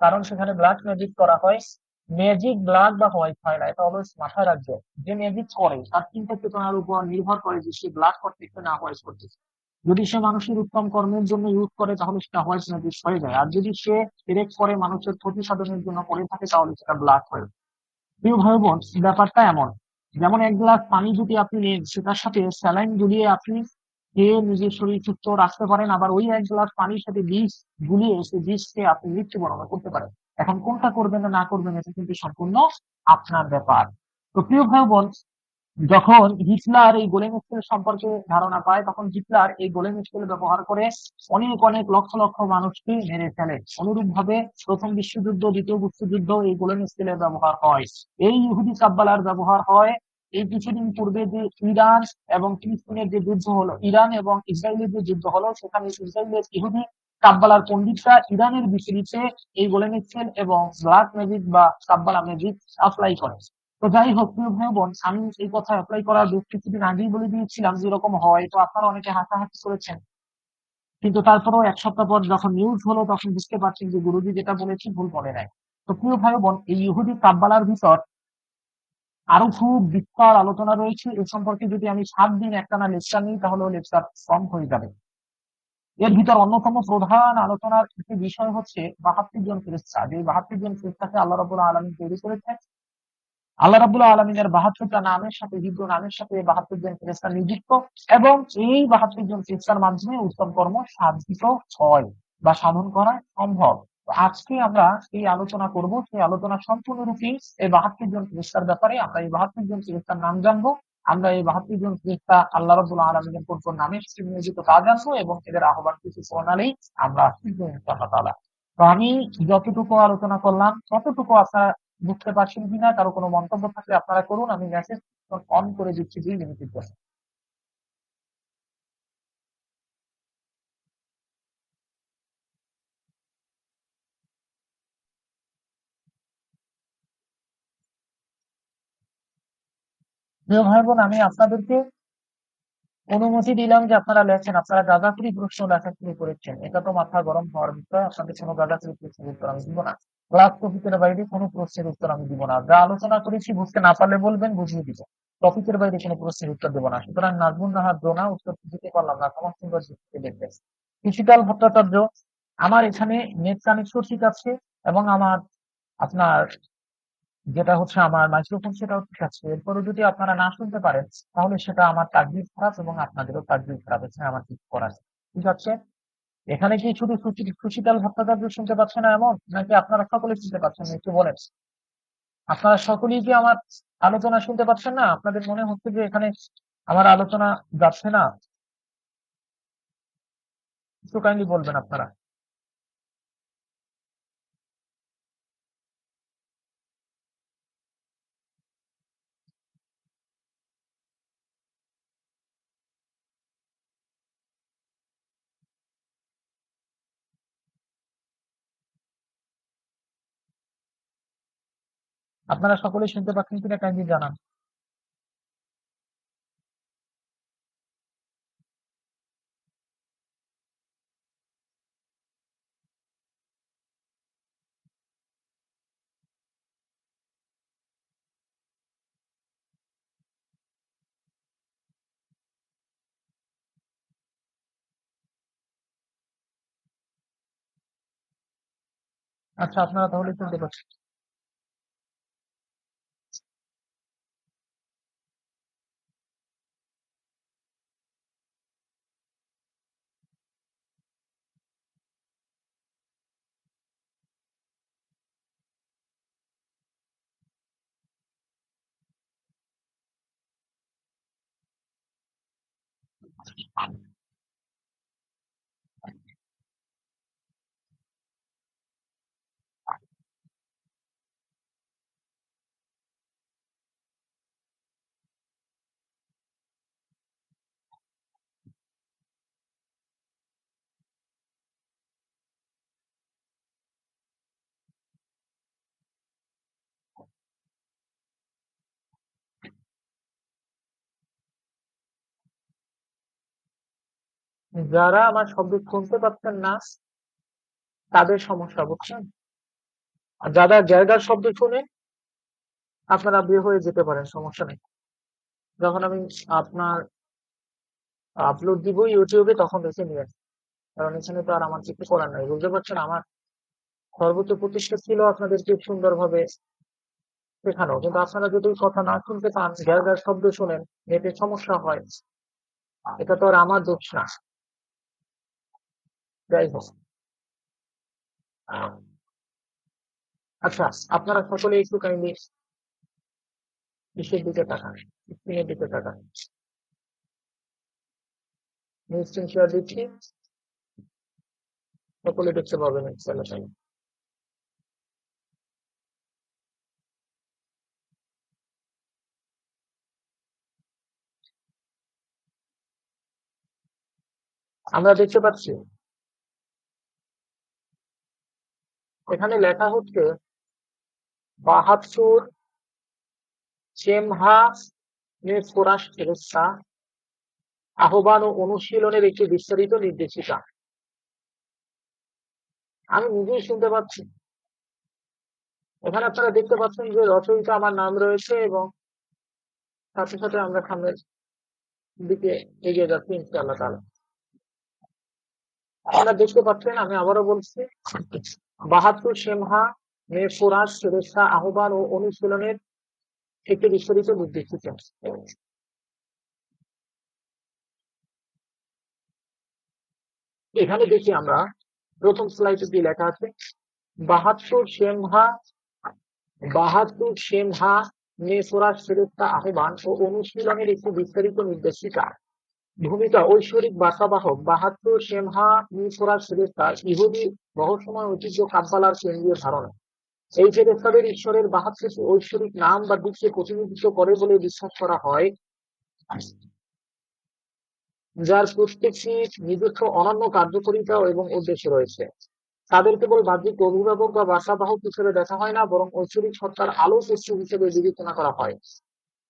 কারণ সেখানে ব্লাড ম্যাজিক করা হয়। ম্যাজিক ব্লাড বা হোয়াইট হয় না, এটা অলওয়েজ মাথায় রাখবে। যে ম্যাজিক করে তার চিন্তা চেতনার উপর নির্ভর করে যে সে ব্লাড করতেছে না হোয়াইট করতেছে। যদি সে মানুষের উত্তম কর্মের জন্য ইউজ করে তাহলে সেটা হোয়াইট ম্যাজিক হয়ে যায়, আর যদি সে ডিরেক্ট করে মানুষের ক্ষতি সাধনের জন্য করে থাকে তাহলে সেটা ব্লাড হয়। প্রিয় ভাই বোন, ব্যাপারটা এমন, যেমন এক গ্লাস পানি যদি আপনি নেন সেটার সাথে স্যালাইন গুলিয়ে আপনি খেয়ে নিজের শরীর সুস্থ রাখতে পারেন, আবার ওই এক গ্লাস পানির সাথে বিষ গুলিয়ে সেই বিষ খেয়ে আপনি মৃত্যুবরণ করতে পারেন। এখন কোনটা করবেন না না করবেন এটা কিন্তু সম্পূর্ণ আপনার ব্যাপার। তো প্রিয় ভাই বোন, যখন হিটলার এই গোলেম স্কেল সম্পর্কে ধারণা পায় তখন হিটলার এই গোলেম স্কেল ব্যবহার করে অনেক অনেক লক্ষ লক্ষ মানুষকে মেরে ফেলে। অনুরূপ ভাবে প্রথম বিশ্বযুদ্ধ, দ্বিতীয় বিশ্বযুদ্ধ এই গোলেম স্কেলের ব্যবহার হয়, এই ইহুদি কাব্বালার ব্যবহার হয়। এই কিছুদিন পূর্বে যে ইরান এবং ফিলিস্তিনের যে যুদ্ধ হলো, ইরান এবং ইসরায়েলের যে যুদ্ধ হলো, সেখানে ইসরায়েলের ইহুদি কাব্বালার পণ্ডিতরা ইরানের বিপরীতে এই গোলেম স্কেল এবং ব্ল্যাক ম্যাজিক বা কাব্বালা ম্যাজিক অ্যাপ্লাই করে। তো যাই হোক প্রিয় ভাই বোন, আমি এই কথা অ্যাপ্লাই করার বেশ কিছুদিন আগেই বলে দিয়েছিলাম যে এরকম হয়, তো আপনারা অনেকে হাসাহাসি করেছেন। কিন্তু তারপরেও এক সপ্তাহ পর যখন নিউজ হলো তখন বুঝতে পারছেন যে গুরুজি যেটা বলেছি ভুল বলে নাই। তো প্রিয় ভাই বোন, এই ইহুদি কাব্বালার ভিতর আরো খুব বিস্তার আলোচনা রয়েছে। এ সম্পর্কে যদি আমি 7 দিন একটানা লেকচার নিই তাহলে লেকচার কম হয়ে যাবে। এর ভিতর অন্যতম প্রধান আলোচনার একটি বিষয় হচ্ছে 72 জন ফেরেশতা। যে 72 জন ফেরেশতাকে আল্লাহ রাব্বুল আলামিন তৈরি করেছেন। আল্লাহ রাব্বুল আলামিনের 72টা নামের সাথে, হিব্রু নামের সাথে 72 জন ফেরেশতা নিযুক্ত এবং এই 72 জন ফেরেশতার মাধ্যমে উত্তম কর্ম সাধিত হয় বা সাধন করা সম্ভব। তো আজকে আমরা এই আলোচনা করব, সেই আলোচনা সম্পূর্ণরূপে এই 72 জন ফেরেশতার ব্যাপারে। আমরা এই 72 জন ফেরেশতার নাম জানবো, আমরা এই 72 জন ফেরেশতা আল্লাহ রাব্বুল আলামিনের কোন কোন নামের সাথে নিয়োজিত তা জানবো এবং এদের আহ্বান কিছু প্রণালী আমরা শিখবো ইনশাআল্লাহ তাআলা। তো আমি যতটুকু আলোচনা করলাম ততটুকু আপনারা বুঝতে পারছেন কিনা, কারো কোনো মন্তব্য থাকলে আপনারা করুন, আমি মেসেজ অন করে দিচ্ছি 2 মিনিটের জন্য। প্রিয় ভাই বোন, আমি আপনাদেরকে অনুমতি দিলাম যে আপনারা লেখেন। আপনারা গাঁজাখুরি প্রশ্ন লেখা শুরু করেছেন, এটা তো মাথা গরম হওয়ার বিষয়। আপনাদের কোনো গাঁজাখুরি প্রশ্নের উত্তর আমি দিব না। ক্লাস টপিকের বাইরে কোনো প্রশ্নের উত্তর আমি দিব না। যা আলোচনা করেছি বুঝতে না পারলে বলবেন, বুঝিয়ে দিব। টপিকের বাইরে কোনো প্রশ্নের উত্তর দেবো না। সুতরাং নাজমুন নাহার জোনা উত্তর দিতে পারলাম না, ক্ষমা সুন্দর দৃষ্টিতে দেখবেন। কৃষিকাল ভট্টাচার্য, আমার এখানে নেট কানেকশন ঠিক আছে এবং আমার আপনার যেটা হচ্ছে আমার মাইক্রোফোন সেটাও ঠিক আছে। এরপরে যদি আপনারা না শুনতে পারেন তাহলে সেটা আমার তাকদীর খারাপ এবং আপনাদেরও তাকদীর খারাপ, এখানে আমার কিছু করার নেই। ঠিক আছে? এখানে কি শুধু সুশীতল ভট্টাচার্য শুনতে পাচ্ছে না এমন, নাকি আপনারা সকলে শুনতে পাচ্ছেন না? একটু বলেন। আপনারা সকলেই কি আমার আলোচনা শুনতে পাচ্ছেন না? আপনাদের মনে হচ্ছে যে এখানে আমার আলোচনা যাচ্ছে না? একটু কাইন্ডলি বলবেন আপনারা। আপনারা সকলেই শুনতে পাচ্ছেন কিনা কাইন্ডলি জানান। আচ্ছা, আপনারা তাহলে শুনতে পাচ্ছেন। যারা আমার শব্দ শুনতে পাচ্ছেন না তাদের সমস্যা, বুঝছেন? আর যারা জায়গার শব্দ শুনে আপনারা বের হয়ে যেতে পারেন, সমস্যা নেই। যখন আমি আপনার আপলোড দিব ইউটিউবে তখন দেখে নিবেন, কারণ এখানে তো আর আমার কিছু করার নাই, বুঝতে পারছেন? আমার সর্বোচ্চ প্রচেষ্টা ছিল আপনাদেরকে সুন্দরভাবে শেখানো, কিন্তু আপনারা যদি কথা না শুনতে পান, জায়গার শব্দ শুনেন, নেটে সমস্যা হয়, এটা তো আর আমার দোষ না। যাই হোক, আচ্ছা, আপনারা সকলে একটু কাইন্ডলি নিচের দিকে তাকান, স্ক্রিনের দিকে তাকান। নিউজ স্ক্রিন শেয়ার দিচ্ছি, সকলে দেখতে পাবেন ইনশাআল্লাহ। আমরা দেখতে পাচ্ছি এখানে লেখা হচ্ছে ৭২ চেমহা ফোরাস ফেরেশতা আহ্বান ও অনুশীলনের একটি বিস্তারিত নির্দেশিকা। আমি নিজেই শুনতে পাচ্ছি। এখানে আপনারা দেখতে পাচ্ছেন যে রচয়িতা আমার নাম রয়েছে এবং সাথে সাথে আমরা সামনের দিকে এগিয়ে যাচ্ছি ইনশাআল্লাহ তাআলা। আপনারা দেখতে পাচ্ছেন, আমি আবারও বলছি, ৭২ চেমহা ফোরাস ফেরেশতা আহ্বান ও অনুশীলনের একটি বিস্তারিত নির্দেশিকা। এখানে দেখি আমরা প্রথম স্লাইডে কি লেখা আছে, ৭২ সেমহা নেফোরাস ফেরেশতা আহ্বান ও অনুশীলনের একটি বিস্তারিত নির্দেশিকা। ভূমিকা: ঐশ্বরিক বার্তাবাহক ৭২ সেমহা নেফোরাস ফেরেশতা ইহুদি রহস্যময় ঐতিহ্য কাব্বালার কেন্দ্রীয় ধারণা। এই ফেরেশতাদের ঈশ্বরের ৭২টি ঐশ্বরিক নাম বা দিককে প্রতিনিধিত্ব করে বলে বিশ্বাস করা হয়, যার প্রত্যেকটির নিজস্ব অনন্য কার্যকারিতা এবং উদ্দেশ্য রয়েছে। তাদের কেবল বাহ্যিক অভিভাবক বা বার্তাবাহক হিসেবে দেখা হয় না, বরং ঐশ্বরিক সত্তার আলোক উৎস হিসেবে বিবেচনা করা হয়,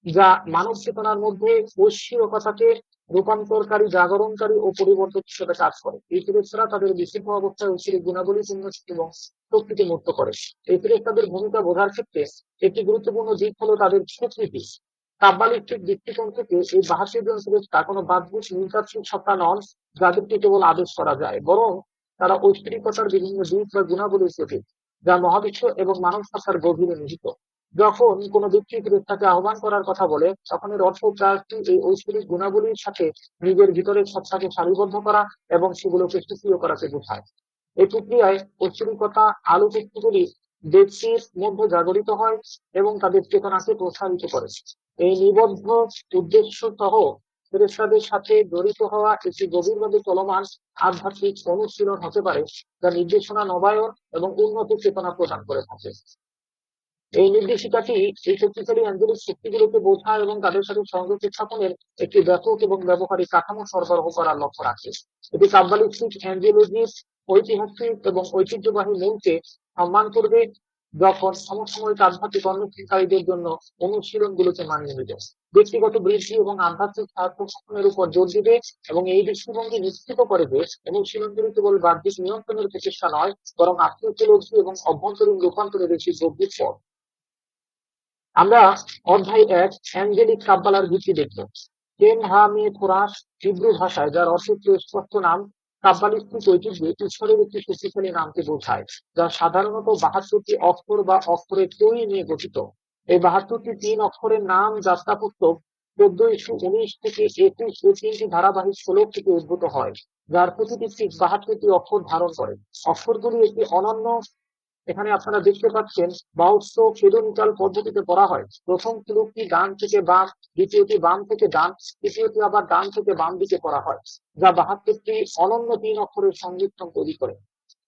যা মানব চেতনার মধ্যে ঐশ্বরিকতাকে রূপান্তরকারী, জাগরণকারী ও পরিবর্তক হিসেবে কাজ করে। এই ফেরেশতারা তাদের বিশুদ্ধ অবস্থায় ঐশ্বরিক গুণাবলী পূর্ণ এবং শক্তিকে মূর্ত করে। এই ফেরেশতাদের ভূমিকা বোঝার ক্ষেত্রে একটি গুরুত্বপূর্ণ দিক হলো তাদের স্বীকৃতি। কাব্বালিস্টিক দৃষ্টিকোণ থেকে এই ৭২ জন ফেরেশতা কোনো বাহ্যিক নৃতাত্ত্বিক সত্তা নন, যাদেরকে কেবল আদেশ করা যায়, বরং তারা ঐশ্বরিকতার বিভিন্ন দিক বা গুণাবলীর প্রতীক, যা মহাবিশ্ব এবং মানব সত্তার গভীরে নিহিত। যখন কোনো ব্যক্তি ফেরেশতাকে আহ্বান করার কথা বলে, তখন এর অর্থ প্রায়শই এই ঐশ্বরিক গুণাবলীর সাথে নিজের ভিতরের সত্তাকে সারিবদ্ধ করা এবং সেগুলোকে সক্রিয় করাকে বোঝায়। এই প্রক্রিয়ায় ঐশ্বরিকতা আলোক উৎসগুলি ব্যক্তির মধ্যে জাগরিত হয় এবং তাদের চেতনাকে প্রসারিত করে। এই নিবদ্ধ উদ্দেশ্য সহ ফেরেশতাদের সাথে জড়িত হওয়া একটি গভীরভাবে চলমান আধ্যাত্মিক অনুশীলন হতে পারে, যা নির্দেশনা, নবায়ন এবং উন্নত চেতনা প্রদান করে থাকে। এই নির্দেশিকাটি এই শক্তিশালী আঞ্চলিক শক্তিগুলোকে বোঝা এবং তাদের সাথে সংযোগ স্থাপনের একটি ব্যাপক এবং ব্যবহারিক কাঠামো সরবরাহ করার লক্ষ্য রাখে। এটি কাব্বালিস্টিক অ্যাঞ্জেলজির ঐতিহাসিক এবং ঐতিহ্যবাহী মূলকে সম্মান করবে, যখন সমসাময়িক আধ্যাত্মিক অন্বেষণকারীদের জন্য অনুশীলনগুলোকে মানিয়ে নেবে, ব্যক্তিগত বৃদ্ধি এবং আধ্যাত্মিক আত্মসম্মানের উপর জোর দিবে এবং এই দৃষ্টিভঙ্গি নিশ্চিত করে যে অনুশীলনগুলি কেবল বাহ্যিক নিয়ন্ত্রণের প্রচেষ্টা নয়, বরং আত্মোপলব্ধি এবং অভ্যন্তরীণ রূপান্তরের একটি গভীর পথ। আমরা অধ্যায় ১ অ্যাঞ্জেলিক কাব্বালার ভিত্তি দেখব। চেমহা ফোরাস হিব্রু ভাষায়, যার অর্থ স্পষ্ট নাম, কাব্বালিস্টিক ঐতিহ্যে ঈশ্বরের একটি শক্তিশালী নামকে বোঝায়, যা সাধারণত 72টি অক্ষর বা অক্ষরের ত্রয়ী নিয়ে গঠিত। এই 72টি 3 অক্ষরের নাম যাত্রাপুস্তক 1419 থেকে 21 এই 3টি ধারাবাহিক শ্লোক থেকে উদ্ভূত হয়, যার প্রতিটি 72টি অক্ষর ধারণ করে। অক্ষরগুলি একটি অনন্য, এখানে আপনারা দেখতে পাচ্ছেন বাউস্য ফেডোনিটাল পদ্ধতিতে পড়া হয়। প্রথম শ্লোকটি ডান থেকে বাম, দ্বিতীয়টি বাম থেকে ডান, তৃতীয়টি আবার ডান থেকে বাম দিকে পড়া হয়, যা 72টি অনন্য 3 অক্ষরের সংমিশ্রণ তৈরি করে।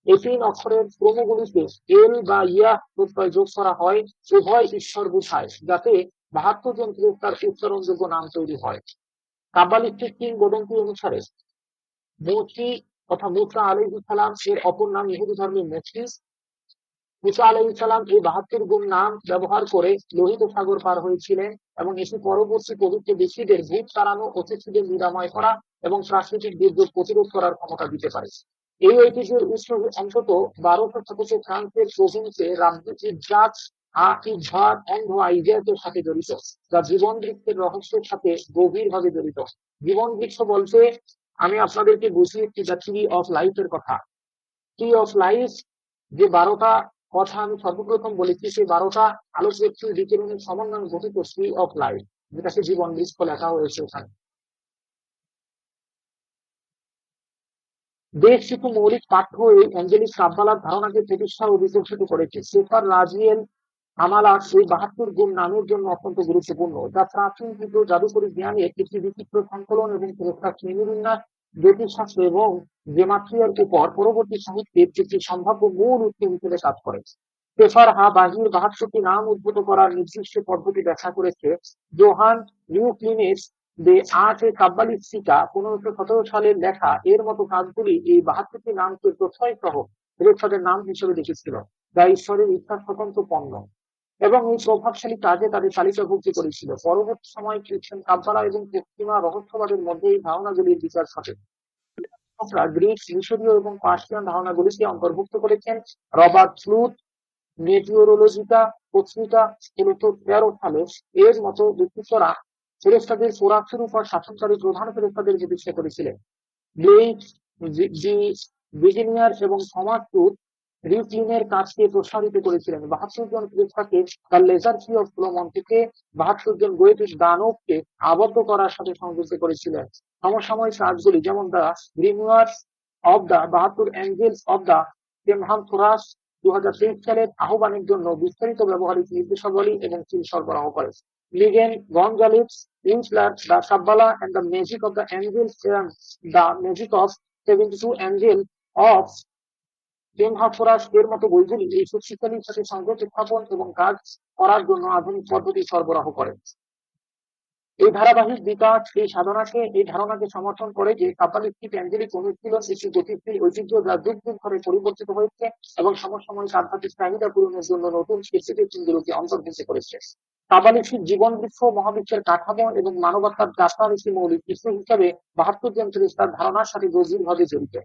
এই 3 অক্ষরের ক্রমগুলিতে এল বা ইয়া প্রত্যয় যোগ করা হয়, উভয় ঈশ্বর বোঝায়, যাতে 72 জন ফেরেশতার উচ্চারণযোগ্য নাম তৈরি হয়। কাব্বালিস্টিক কিংবদন্তি অনুসারে মসি তথা মুসা আলাইহিস সালাম এর অপর নাম ইহুদি ধর্মের মসি। মুসা আলাইহিস সালাম এই 72 গুণ নাম ব্যবহার করে লোহিত সাগর পার হয়েছিলেন, এবং এটি পরবর্তী পবিত্র ব্যক্তিদের ভূত তাড়ানো, অতিথিদের নিরাময় করা এবং প্রাকৃতিক দুর্যোগ প্রতিরোধ করার ক্ষমতা দিতে পারে। এই ঐতিহ্যের উৎস অন্তত 1200 শতকে ফ্রান্সের প্রভিন্সে রাজ্যে ইজাজ ইজহার অন্ধ আইডিয়াসের সাথে জড়িত, যা জীবন বৃক্ষের রহস্যের সাথে গভীরভাবে জড়িত। জীবন বৃক্ষ বলতে আমি আপনাদেরকে বুঝিয়েছি দ্য ট্রি অফ লাইফ এর কথা। ট্রি অফ লাইফ যে 12টা কথা আমি সর্বপ্রথম বলেছি, সেই 12টা আলোকবর্তীয় বিকিরণের সমন্বয়ে গঠিত ট্রি অফ লাইফ, যেটাকে জীবন বৃক্ষ লেখা হয়েছে ওখানে। বেশ কিছু মৌলিক পাঠ্য এই অ্যাঞ্জেলিক কাব্বালার ধারণাকে প্রতিষ্ঠা ও বিকশিত করেছে। সেফার রাজিয়েল আমালা এই 72 গুণ নামের জন্য অত্যন্ত গুরুত্বপূর্ণ, যা প্রাচীন হিব্রু জাদুকরী জ্ঞানের একটি বিচিত্র সংকলন এবং ফেরেশতার শ্রেণীবিন্যাস, জ্যোতিষশাস্ত্র এবং জেমাট্রিয়ার উপর পরবর্তী সাহিত্যের একটি সম্ভাব্য মূল উৎস হিসেবে কাজ করে। সেফার হা বাহির 72টি নাম উদ্ভূত করার নির্দিষ্ট পদ্ধতি ব্যাখ্যা করেছে জোহান নিউক্লিনেস দে আর্ট কাব্বালিস্টিকা 1517 সালের লেখা। এর মতো কাজগুলি এই 72টি নামকে প্রত্যয় সহ ফেরেশতাদের নাম হিসেবে দেখেছিল, যা ঈশ্বরের ইচ্ছার স্বতন্ত্র পণ্য, এবং এই প্রভাবশালী কাজে তাদের তালিকাভুক্ত করেছিল। পরবর্তী সময়ে খ্রিস্টান কাব্বালা এবং পশ্চিমা রহস্যবাদের মধ্যে এই ধারণাগুলির বিকাশ ঘটে। গ্রিক, মিশরীয় এবং পার্সিয়ান ধারণাগুলিকে অন্তর্ভুক্ত করেছেন। রবার্ট ফ্লুট মেটিওরোলজিকা পত্রিকা 1613 সালে এর মতো ব্যক্তিত্বরা ফেরেশতাদের পোরাকের উপর শাসনকারী প্রধান ফেরেশতাদের প্রতিষ্ঠা করেছিলেন। ব্লেইক, ভির্জিনিয়ার এবং থমাস টুট রিউক্লিনের কাজকে প্রসারিত করেছিলেন। 72 জন ফেরেশতাকে দ্য লেজার্সি অফ ফ্লোমন থেকে 72 জন গোয়েটিক দানবকে আবদ্ধ করার সাথে সংযুক্ত করেছিলেন। সমসাময়িক কাজগুলি যেমন the grimoires of the 72 angels of the Shemhamphorash 2023 সালের আহ্বানের জন্য বিস্তারিত ব্যবহারিক নির্দেশাবলী এবং চিল সরবরাহ করে। লিগেন গঞ্জালেস ইনসলার the Kabbalah and the magic of the angels এবং the magic of 72 angel of Shemhamphorash এর মতো বইগুলি এই শক্তিশালীর সাথে সংযোগ স্থাপন এবং কাজ করার জন্য আধুনিক পদ্ধতি সরবরাহ করে। এই ধারাবাহিক বিকাশ এই ধারণাকে সমর্থন করে যে কাব্বালিস্টিক অ্যাঞ্জেলিক অনুশীলন একটি গতিশীল ঐতিহ্য, যা যুগ যুগ ধরে পরিবর্তিত হয়েছে এবং সমসাময়িক আধ্যাত্মিক চাহিদা পূরণের জন্য নতুন স্পেসিফিক চিহ্নগুলোকে অন্তর্ভুক্ত করেছে। কাব্বালিস্টিক জীবন বৃক্ষ মহাবিশ্বের কাঠামো এবং মানবতার যাত্রার একটি মৌলিক কিছু হিসাবে 72 জন ফেরেশতার ধারণার সাথে গভীরভাবে জড়িত।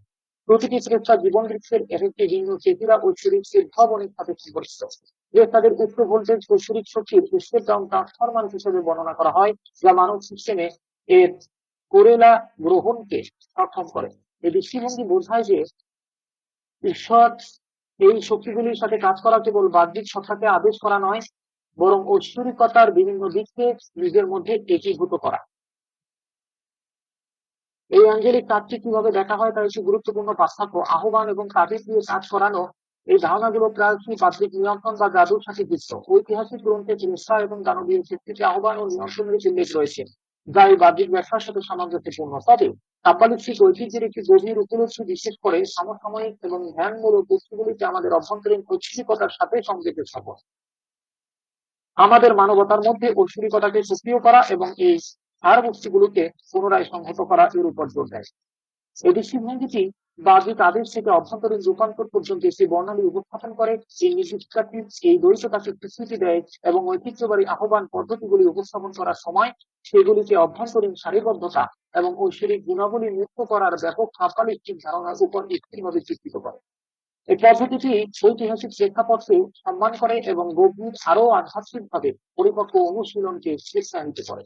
প্রতিটি ফেরেশতার জীবন বৃক্ষের একটি ভিন্ন চেতিরা ঐশ্বরিক উদ্ভাবনের সাথে সম্পর্কিত। ফেরেশতাদের উচ্চ ভোল্টেজ ঐশ্বরিক শক্তির স্টেপ ডাউন ট্রান্সফরমার হিসেবে বর্ণনা করা হয়, যা মানব সিস্টেমে এর কোরেলা গ্রহণকে সক্ষম করে। এই দৃষ্টিভঙ্গি বোঝায় যে ঈশ্বর এই শক্তিগুলির সাথে কাজ করা কেবল বাহ্যিক সত্তাকে আদেশ করা নয়, বরং ঐশ্বরিকতার বিভিন্ন দিককে নিজের মধ্যে একীভূত করা। এই আঞ্জলিক কাজটি কিভাবে দেখা হয় তার একটি গুরুত্বপূর্ণ পার্থক্য আহ্বান এবং তাবিজ দিয়ে কাজ করানো। এই ধারণাগুলো প্রায়শই বাহ্যিক নিয়ন্ত্রণ বা জাদুর সাথে যুক্ত। ঐতিহাসিক গ্রন্থে ফেরেশতা এবং দানবীয় শক্তিতে আহ্বান ও নিয়ন্ত্রণের উল্লেখ রয়েছে, যা এই বাহ্যিক ব্যাখ্যার সাথে সামঞ্জস্যপূর্ণ। তবে কাব্বালিস্টিক ঐতিহ্যের একটি গভীর উপলব্ধি বিশেষ করে সমসাময়িক এবং ধ্যানমূলক বস্তুগুলিতে আমাদের অভ্যন্তরীণ ঐশ্বরিকতার সাথে সংযুক্ত স্থাপন, আমাদের মানবতার মধ্যে ঐশ্বরিকতাকে সক্রিয় করা এবং এই সার বস্তুগুলোকে পুনরায় সংহত করা এর উপর জোর দেয়। এই দৃষ্টিভঙ্গিটি বাহ্যিক আদেশ থেকে অভ্যন্তরীণ রূপান্তর পর্যন্ত একটি বর্ণালী উপস্থাপন করে। এই নির্দিষ্টতাটি এই দ্বৈততাকে স্বীকৃতি দেয় এবং ঐতিহ্যবাহী আহ্বান পদ্ধতিগুলি উপস্থাপন করার সময় সেগুলিকে অভ্যন্তরীণ সারিবদ্ধতা এবং ঐশ্বরিক গুণাবলী মুক্ত করার ব্যাপক কাব্বালিস্টিক ধারণার উপর স্থিরভাবে চিত্রিত করে। এই পদ্ধতিটি ঐতিহাসিক প্রেক্ষাপটকে সম্মান করে এবং গভীর আরো আধ্যাত্মিকভাবে পরিপক্ক অনুশীলনকে উৎসাহিত করে।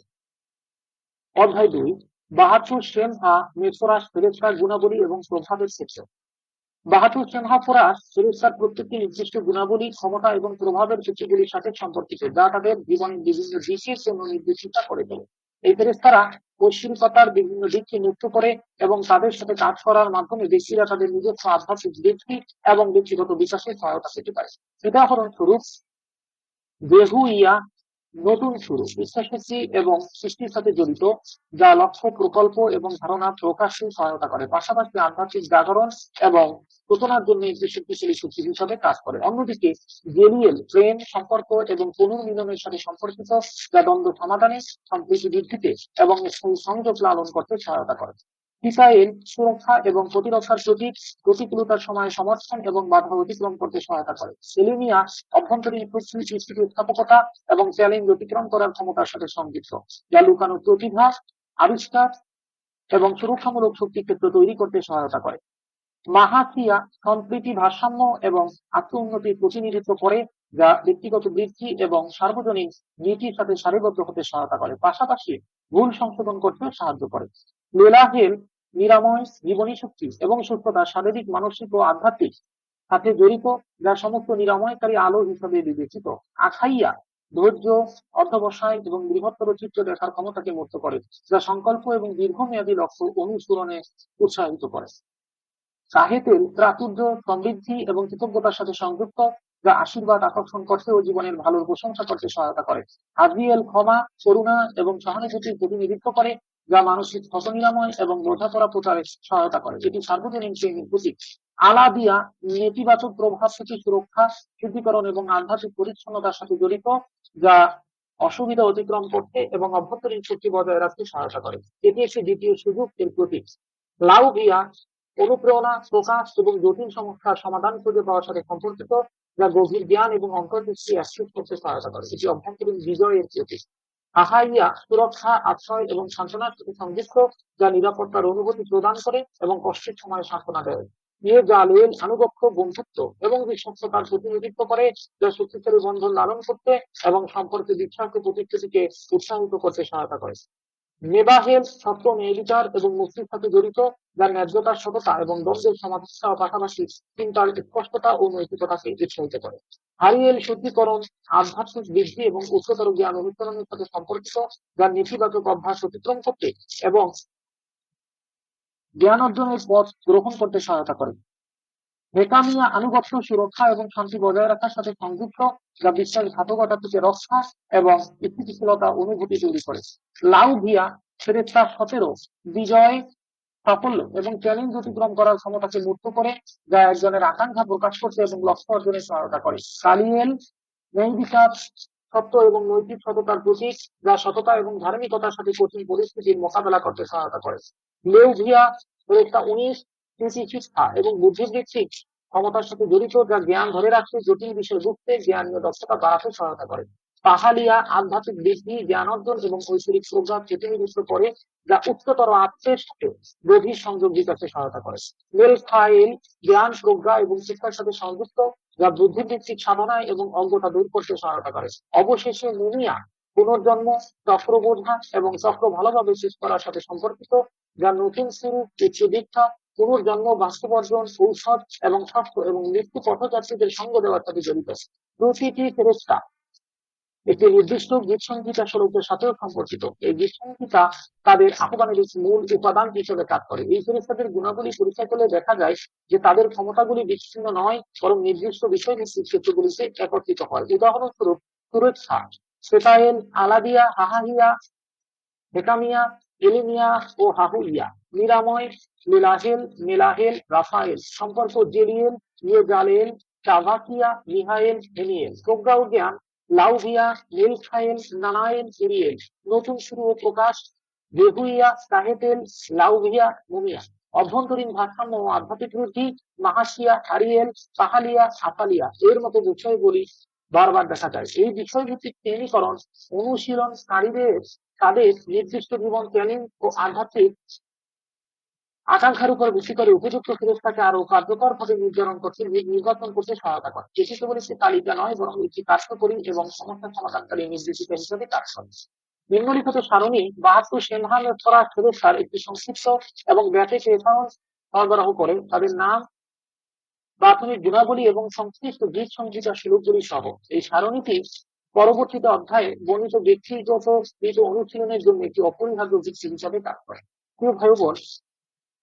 অধ্যায় 2 বাহাতুর সেনহা মেসোরাস ফেরেশতার গুণাবলী এবং প্রভাবের ক্ষেত্রে। বাহাদুর সিনহা ফোরাস ফেরেশতার প্রত্যেকটি নির্দিষ্ট গুণাবলী, ক্ষমতা এবং প্রভাবের সূচিগুলির সাথে সম্পর্কিত, যা তাদের জীবনের বিভিন্ন দিকের জন্য নির্দেশিতা করে তোলে। এই ফেরেশতারা ঐশ্বরিকতার বিভিন্ন দিককে মুক্ত করে এবং তাদের সাথে কাজ করার মাধ্যমে ব্যক্তিরা তাদের নিজস্ব আধ্যাত্মিক ব্যক্তি এবং ব্যক্তিগত বিকাশে সহায়তা পেতে পারে। উদাহরণস্বরূপ, বেহুইয়া নতুন শুরু, ইচ্ছাশক্তি এবং সৃষ্টির সাথে জড়িত, যা লক্ষ্য, প্রকল্প এবং ধারণা প্রকাশে সহায়তা করে। পাশাপাশি আধ্যাত্মিক জাগরণ এবং চেতনার জন্য একটি শক্তিশালী শক্তি হিসাবে কাজ করে। অন্যদিকে গেলিয়েল প্রেম, সম্পর্ক এবং পুনর্মিলনের সাথে সম্পর্কিত, যা দ্বন্দ্ব সমাধানে, সম্প্রীতি বৃদ্ধিতে এবং সংযোগ লালন করতে সহায়তা করে। মিসাইল সুরক্ষা এবং প্রতিরক্ষার প্রতীক, প্রতিকূলতার সময় সমর্থন এবং বাধা অতিক্রম করতে সহায়তা করে। সেলেনিয়া অভ্যন্তরীণ স্থিতিস্থাপকতা এবং চ্যালেঞ্জ অতিক্রম করার ক্ষমতার সাথে সংযুক্ত, যা লুকানো প্রতিভা, আবিষ্কার এবং সুরক্ষামূলক শক্তি ক্ষেত্র তৈরি করতে সহায়তা করে। মাহাথিয়া সম্প্রীতি, ভারসাম্য এবং আত্ম উন্নতির প্রতিনিধিত্ব করে, যা ব্যক্তিগত বৃদ্ধি এবং সার্বজনীন নীতির সাথে সারিবদ্ধ হতে সহায়তা করে। পাশাপাশি ভুল সংশোধন করতে সাহায্য করে। লেলাহেল নিরাময়, জীবনী শক্তি এবং সুস্থতা, শারীরিক, মানসিক ও আধ্যাত্মিক সাথে জড়িত, যা সমস্ত নিরাময়কারী আলো হিসেবে বিবেচিত। আখাইয়া ধৈর্য, অধ্যবসায় এবং বৃহত্তর চিত্র দেখার ক্ষমতাকে মূর্ত করে, যা সংকল্প এবং দীর্ঘমেয়াদী লক্ষ্য অনুসরণে উৎসাহিত করে। সাহেতের প্রাচুর্য, সমৃদ্ধি এবং কৃতজ্ঞতার সাথে সংযুক্ত, যা আশীর্বাদ আকর্ষণ করতে ও জীবনের ভালোর প্রশংসা করতে সহায়তা করে। হাজিয়েল ক্ষমা, করুণা এবং সহানুভূতির প্রতিনিধিত্ব করে, যা মানসিক ক্ষত নিরাময় এবং বোঝাপড়া প্রচারে সহায়তা করে। এটি সার্বজনীন প্রেমের প্রতীক। আলাদিয়া নেতিবাচক প্রভাব থেকে সুরক্ষা, শুদ্ধিকরণ এবং আধ্যাত্মিক পরিচ্ছন্নতার সাথে জড়িত, যা অসুবিধা অতিক্রম করতে এবং অভ্যন্তরীণ শক্তি বজায় রাখতে সহায়তা করে। এটি একটি দ্বিতীয় সুযোগ এর প্রতীক। লাউভিয়া অনুপ্রেরণা, প্রকাশ এবং জটিল সমস্যার সমাধান খুঁজে পাওয়ার সাথে সম্পর্কিত, যা গভীর জ্ঞান এবং অন্তর্দৃষ্টি অ্যাক্সেস করতে সহায়তা করে। এটি অভ্যন্তরীণ বিজয়ের প্রতীক। আহাইয়া সুরক্ষা, আশ্রয় এবং সান্ত্বনার সাথে সংযুক্ত, যা নিরাপত্তার অনুভূতি প্রদান করে এবং কষ্টের সময় সান্ত্বনা দেয়। জালেল আনুগত্য, বন্ধুত্ব এবং বিশ্বস্ততার প্রতিনিধিত্ব করে, যা শক্তিশালী বন্ধন লালন করতে এবং সম্পর্কে বিশ্বাস ও প্রতিশ্রুতিকে উৎসাহিত করতে সহায়তা করে। নেবাহেল সত্য, ন্যায়বিচার এবং মুক্তির সাথে জড়িত, যা ন্যায্যতার, সততা এবং দ্বন্দ্বের সমাধান পাশাপাশি চিন্তার স্পষ্টতা ও নৈতিকতাকে উৎসাহিত করে। হারিয়েল শুদ্ধিকরণ, আধ্যাত্মিক বৃদ্ধি এবং উচ্চতর জ্ঞান অনুসরণের সাথে সম্পর্কিত, যা নেতিবাচক অভ্যাস অতিক্রম করতে এবং জ্ঞান অর্জনের পথ গ্রহণ করতে সহায়তা করে। হেকামিয়া আনুগত্য, সুরক্ষা এবং শান্তি বজায় রাখার সাথে সংযুক্ত, যা বিশ্বাসঘাতকতা থেকে রক্ষা এবং স্থিতিশীলতা অনুভূতি তৈরি করে। লাউভিয়া ফেরেশতা 17 বিজয়, সাফল্য এবং চ্যালেঞ্জ অতিক্রম করার ক্ষমতাকে মূর্ত করে, যা একজনের আকাঙ্ক্ষা প্রকাশ করতে এবং লক্ষ্য অর্জনে সহায়তা করে। কালিয়েল ন্যায় বিচার, সত্য এবং নৈতিক সততার প্রতীক, যা সততা এবং ধার্মিকতার সাথে কঠিন পরিস্থিতির মোকাবেলা করতে সহায়তা করে। লেউভিয়া ফেরেশতা 19 নীতি শিক্ষা এবং বুদ্ধিবৃত্তিক ক্ষমতার সাথে জড়িত, যা জ্ঞান ধরে রাখতে, জটিল বিষয় বুঝতে, জ্ঞানীয় দক্ষতা বাড়াতে সহায়তা করে। পাহালিয়া আধ্যাত্মিক বৃদ্ধি, জ্ঞান অর্জন এবং ঐশ্বরিক প্রজ্ঞার প্রতিনিধিত্ব করে, যা উচ্চতর আত্মের সাথে গভীর সংযোগ বিকাশে সহায়তা করে। মেলখায়েল জ্ঞান, প্রজ্ঞা এবং শিক্ষার সাথে সংযুক্ত, যা বুদ্ধিবৃত্তিক সাধনায় এবং অজ্ঞতা দূর করতে সহায়তা করে। অবশেষে মুনিয়া পুনর্জন্ম, চক্র বোঝা এবং চক্র ভালোভাবে শেষ করার সাথে সম্পর্কিত, যা নতুন শুরু, উচ্চ দীক্ষা, পুনর্জন্ম, বাস্তবায়ন, ঔষধ এবং স্বাস্থ্য এবং মৃত্যু পথযাত্রীদের সঙ্গ দেওয়ার সাথে জড়িত। প্রতিটি ফেরেশতা একটি নির্দিষ্ট গীত সংহিতা স্বরূপের সাথেও সম্পর্কিত। এই গীত সংহিতা তাদের আহ্বানের মূল উপাদান হিসেবে কাজ করে। এই ফেরেশতাদের গুণাবলী পরীক্ষা করলে দেখা যায় যে তাদের ক্ষমতাগুলি বিচ্ছিন্ন নয়, বরং নির্দিষ্ট বিষয়ভিত্তিক ক্ষেত্রগুলিতে একত্রিত হয়। উদাহরণস্বরূপ, সুরক্ষা সেতায়েল, আলাদিয়া, হাহাহিয়া, হেকামিয়া, এলিমিয়া ও হাহুইয়া। নিরাময় মেলাহেল, মেলাহেল, রাফায়েল। সম্পর্ক জেলিয়েল, জালেল, চাভাকিয়া, মিহায়েল, হেনিয়েল। প্রজ্ঞা ও জ্ঞান লাউভিয়া, মেলখায়েল, নানায়েল, ইরিয়েল। নতুন শুরু ও প্রকাশ বেহুইয়া, সাহেতেল, লাউভিয়া, মুমিয়া। অভ্যন্তরীণ ভারসাম্য ও আধ্যাত্মিক বৃদ্ধি মাহাসিয়া, আরিয়েল, পাহালিয়া, আফালিয়া। এর মতো বিষয়গুলি বারবার দেখা যায়। এই বিষয়ভিত্তিক শ্রেণীকরণ অনুশীলনকারীদের তাদের নির্দিষ্ট জীবন, চ্যালেঞ্জ ও আধ্যাত্মিক আকাঙ্ক্ষার উপর ভিত্তি করে উপযুক্ত ফেরেশতাকে আরো কার্যকরভাবে নির্বাচন করতে সহায়তা করে। এটি কেবল একটি তালিকা নয়, বরং একটি কার্যকরী এবং সমস্যা সমাধানকারী নির্দেশিকা হিসেবে কাজ করে। নিম্নলিখিত সারণী 72 সেনহামের করা সুরক্ষার একটি সংক্ষিপ্ত এবং ব্যাপক রেফারেন্স সরবরাহ করে তাদের নাম, প্রাথমিক গুণাবলী এবং সংশ্লিষ্ট গীত সংগীতা শ্লোকগুলি সহ। এই সারণীটি পরবর্তীতে অধ্যায়ে বর্ণিত ব্যক্তিগত গীত অনুশীলনের জন্য একটি অপরিহার্য ভিত্তি হিসাবে কাজ করে। প্রিয় ভাই বোন,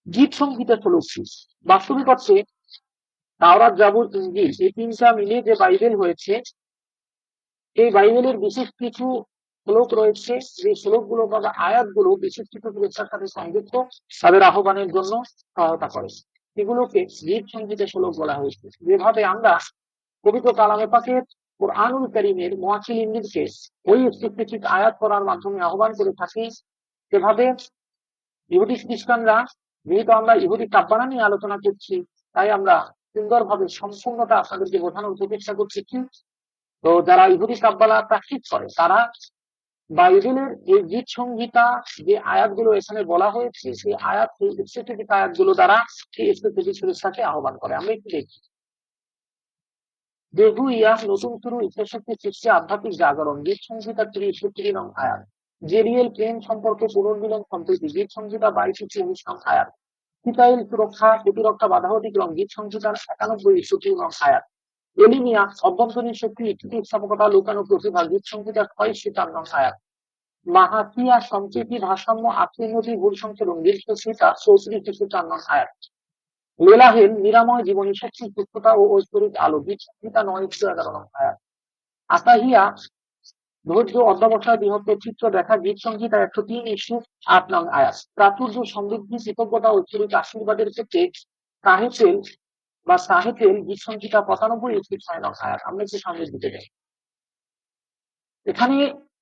গীত সংগীতা শ্লোকটি বাস্তবিক অর্থে তাওরাত, জাবুর, ইনজিল এই তিনটা মিলিয়ে যে বাইবেল হয়েছে, এই বাইবেলের বিশেষ কিছু শ্লোক রয়েছে, যে শ্লোকগুলো বা আয়াতগুলো বিশেষ কিছু ফেরেশতার সাথে সংযুক্ত, তাদের আহ্বানের জন্য সহায়তা করে। এগুলোকে গীত সংগীতের শ্লোক বলা হয়েছে। যেভাবে আমরা পবিত্র কালামে পাকের কুরআনুল কারীমের মুয়াক্কিল ইন্দ্রকে ওই স্পেসিফিক আয়াত পড়ার মাধ্যমে আহ্বান করে থাকি, সেভাবে ইহুদি খ্রিস্টানরা, যেহেতু আমরা ইহুদি কাব্বানা নিয়ে আলোচনা করছি, তাই আমরা সুন্দরভাবে সম্পূর্ণটা আপনাদেরকে বোঝানোর চেষ্টা করছি। তো যারা ইহুদি কাব্বালা প্র্যাকটিস করে, তারা বাইবেলের এই গীত সংহিতা যে আয়াতগুলো এখানে বলা হয়েছে, সেই আয়াত, সেই স্পেসিফিক আয়াতগুলো দ্বারা সেই স্পেসিফিক ফেরেশতাকে আহ্বান করে। আমরা একটু দেখি। দেহু ইয়া নতুন শুরু, ইচ্ছাশক্তি সৃষ্টি, আধ্যাত্মিক জাগরণ, গীত সংহিতা 63 নং আয়াত। জেরিয়েল প্রেম সম্পর্কে পুনর্মিলন সম্প্রীতি, গীত সংহিতা 22-19 নং আয়াত। সিতাইল সুরক্ষা, প্রতিরক্ষা, বাধা অতিক্রম, গীত সংহিতার 91-71 নং আয়াত। এলিমিয়া অভ্যন্তরীণ শক্তি, ইচ্ছুতি, উৎসাপকতা, লুকানো প্রতিভা, গীত সংহিতা 6-4 নং আয়াত। মাহাতিয়া সম্প্রীতি, ভারসাম্য, আত্মীয়তি, ভুল সংশোধন, গীত সংহিতা 34-4 নং আয়াত। লেলাহেল নিরাময়, জীবনী শক্তি, সুস্থতা ও ঐশ্বরিক আলো, গীত সংহিতা 9-11 নং আয়াত। আসাহিয়া ধৈর্য, অধ্যবসায়, বৃহত্তর চিত্র দেখা, গীত সংহিতা 103-8 নং আয়াত। প্রাচুর্য, সমৃদ্ধি, কৃতজ্ঞতা, ঐশ্বরিক আশীর্বাদের ক্ষেত্রে সাহেতেল গীত সংহিতা 95-6 নং আয়াত। আমরা একটু সামনের দিকে যাই। এখানে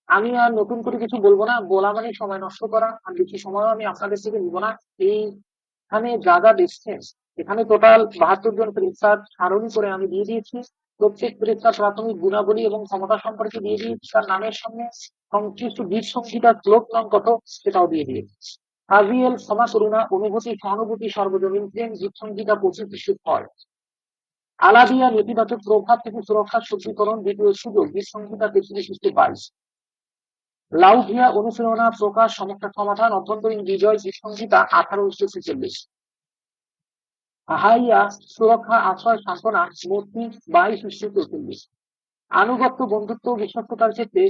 আমি আর নতুন করে কিছু বলবো না, বলা মানে সময় নষ্ট করা, আর বেশি সময় আমি আপনাদের থেকে নিব না। এইখানে যা যা দেখছেন, এখানে টোটাল 72 জন ফেরেশতার সারণী করে আমি দিয়ে দিয়েছি। প্রত্যেক ফেরেশতার প্রাথমিক গুণাবলী এবং ক্ষমতা সম্পর্কে দিয়ে দিয়েছি, তার নামের সামনে সংশ্লিষ্ট গীত সংহিতার শ্লোক নং কত সেটাও দিয়ে দিয়েছি। হাজিয়েল ক্ষমা, করুণা, অনুভূতি, সহানুভূতি, সর্বজনীন প্রেম, গীত সংহিতা 25-6। আলাদিয়া নেতিবাচক প্রভাব থেকে সুরক্ষার শুদ্ধিকরণ, দ্বিতীয় সুযোগ, গীত সংহিতা 33-22। লাউধিয়া অনুপ্রেরণা, প্রকাশ, সমস্যা সমাধান, অভ্যন্তরীণ বিজয়, গীত সংহিতা 18-46। হাইয়া সুরক্ষা, আশ্রয়, সান্ত্বনা, মূর্তি 22-44। আনুগত্য, বন্ধুত্ব, বিশ্বস্ততার ক্ষেত্রে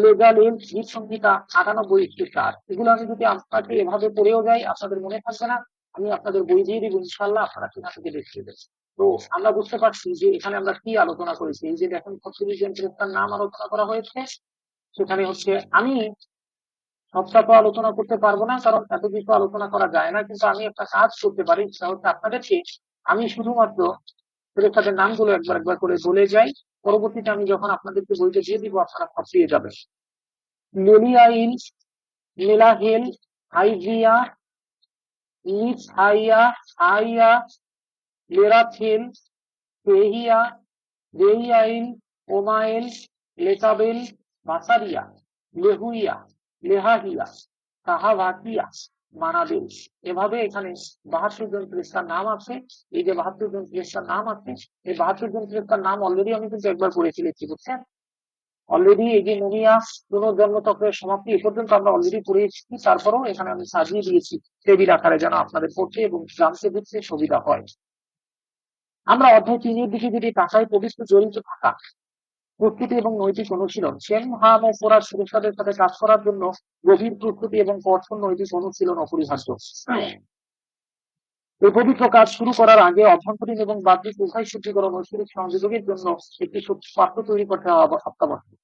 লেগালেন, গীত সংহিতা 98-4। এগুলো আমি যদি আপনাকে এভাবে পড়েও যাই, আপনাদের মনে থাকবে না, আমি আপনাদের বই দিয়ে দিব, ইনশাল্লাহ আপনারা সেখান থেকে দেখিয়ে দেবেন। তো আমরা বুঝতে পারছি যে এখানে আমরা কি আলোচনা করেছি। এই যে দেখেন 35 জন ফেরেশতার নাম আলোচনা করা হয়েছে, সেখানে হচ্ছে আমি সবটা তো আলোচনা করতে পারবো না, কারণ এত কিছু আলোচনা করা যায় না, কিন্তু আমি একটা কাজ করতে পারি, সেটা হচ্ছে আপনাদেরকে আমি শুধুমাত্র ফেরেশতাদের নামগুলো একবার একবার করে বলে যাই। পরবর্তীতে আমি যখন আপনাদেরকে বইটা দিয়ে দিব, আপনারা সব পেয়ে যাবেন। লেলিয়াইল, লেলাহেল, হাইজিয়া, ইসহাইয়া, আইয়া, লেরাথেল, তেহিয়া, দেইয়াইল, ওমাইল, লেকাবেল, বাসারিয়া, লেহুইয়া, লেহাহিয়া, কাহাভাকিয়া, মানাবেল। এভাবে এখানে 72 জন ফেরেশতার নাম আছে। এই যে 72 জন ফেরেশতার নাম আছে, এই 72 জন ফেরেশতার নাম অলরেডি আমি কিন্তু একবার পড়ে ফেলেছি, বুঝছেন? অলরেডি এই যে নুনিয়া পুনর্জন্মচক্রের সমাপ্তি এ পর্যন্ত আমরা অলরেডি পড়েছি। তারপরেও এখানে আমি সাজিয়ে দিয়েছি টেবিল আকারে, যেন আপনাদের পড়তে এবং জানতে বুঝতে সুবিধা হয়। আমরা অধ্যায় 3-এর দিকে যদি তাকাই, পবিত্র জড়িত থাকা, প্রস্তুতি এবং নৈতিক অনুশীলন। সেনহাম ও ফোরাস ফেরেশতাদের সাথে কাজ করার জন্য গভীর প্রস্তুতি এবং কঠোর নৈতিক অনুশীলন অপরিহার্য। এই পবিত্র কাজ শুরু করার আগে অভ্যন্তরীণ এবং বাহ্যিক উভয় শুদ্ধিকরণ ঐশ্বরিক সংযোগের জন্য একটি পাত্র তৈরি করতে অত্যাবশ্যক।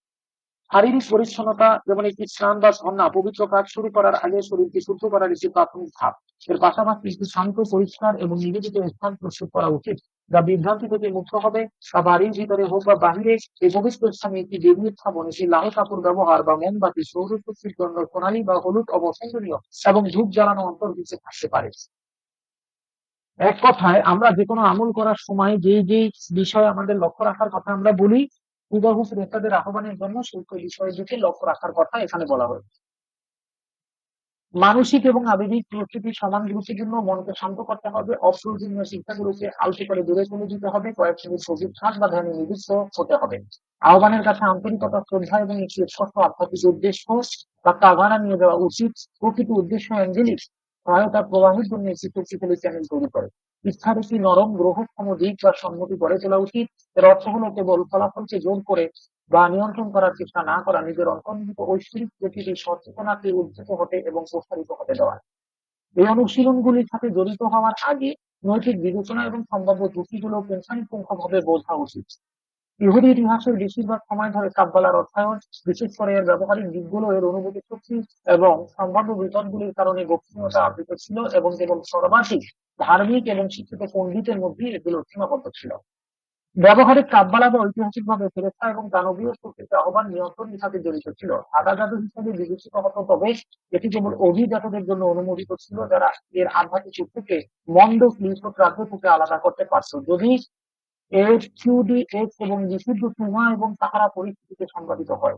শারীরিক পরিচ্ছন্নতা যেমন একটি স্নান বা সন্না পবিত্র কাজ শুরু করার আগে শরীরকে শুদ্ধ করার একটি প্রাথমিক ধাপ। এর পাশাপাশি একটি শান্ত, পরিষ্কার এবং নিবেদিত স্থান প্রস্তুত করা উচিত, যা বিভ্রান্তি থেকে মুক্ত হবে। তা বাড়ির ভিতরে হোক বা বাহিরে, এই পবিত্র স্থানে একটি দেবীর স্থাপন, একটি লাল কাপড় ব্যবহার বা মোমবাতি, সৌরশক্তির জন্য সোনালী বা হলুদ অবসন্দনীয় এবং ধূপ জ্বালানো অন্তর্ভুক্ত থাকতে পারে। এক কথায়, আমরা যে কোনো আমল করার সময় যেই যেই বিষয় আমাদের লক্ষ্য রাখার কথা আমরা বলি, হুবহু ফেরেশতাদের আহ্বানের জন্য সেই বিষয়ের দিকে লক্ষ্য রাখার কথা এখানে বলা হয়েছে। মানসিক এবং আবেগিক প্রস্তুতি সমান গুরুত্বপূর্ণ। মনকে শান্ত করতে হবে, অপ্রয়োজনীয় চিন্তাগুলোকে আলতো করে দূরে চলে দিতে হবে, কয়েক মিনিট সবুজ শ্বাস বা ধ্যানে নির্দিষ্ট হতে হবে। আহ্বানের কাছে আন্তরিকতা, শ্রদ্ধা এবং একটি স্পষ্ট আধ্যাত্মিক উদ্দেশ্য বা কাভানা নিয়ে যাওয়া উচিত। প্রকৃত উদ্দেশ্য অ্যাঞ্জেলিক সহায়তা প্রবাহের জন্য একটি শক্তিশালী চ্যানেল তৈরি করে। ইচ্ছার একটি নরম গ্রহক্ষম দিক বা সম্মতি গড়ে তোলা উচিত। এর অর্থ হলো কেবল ফলাফলকে জোর করে বা নিয়ন্ত্রণ করার চেষ্টা না করা, নিজের অন্তর্নিহিত ঐশ্বরিক প্রকৃতির সচেতনাকে উদ্ধৃত হতে এবং প্রসারিত হতে দেওয়া। এই অনুশীলনগুলির সাথে জড়িত হওয়ার আগে নৈতিক বিবেচনা এবং সম্ভাব্য ঝুঁকিগুলো পুঙ্খানুপুঙ্খভাবে বোঝা উচিত। ইহুদি ইতিহাসের বেশিরভাগ সময় ধরে কাব্বালার অর্থায়ন, বিশেষ করে এর ব্যবহারিক দিকগুলো, এর অনুভূতি শক্তি এবং সম্ভাব্য বিতর্কগুলির কারণে গোপনীয়তা আবৃত ছিল এবং কেবল সর্বাধিক ধার্মিক এবং শিক্ষিত পণ্ডিতের মধ্যেই এগুলো সীমাবদ্ধ ছিল। ব্যবহারিক কাব্বালা বা ঐতিহাসিকভাবে ফেরেশতা এবং দানবীয় শক্তিকে আহ্বান নিয়ন্ত্রণের সাথে জড়িত ছিল। সাদা জাদু হিসেবে বিবেচিত হতো, তবে এটি কেবল অভিজাতদের জন্য অনুমোদিত ছিল, যারা এর আধ্যাত্মিক উৎসকে মন্দ ক্লিষ্ট রাজ্য থেকে আলাদা করতে পারত। যদি এফকিউডিএক্স এবং নিষিদ্ধ সুমা এবং তাহারা পরিস্থিতিতে সংঘটিত হয়।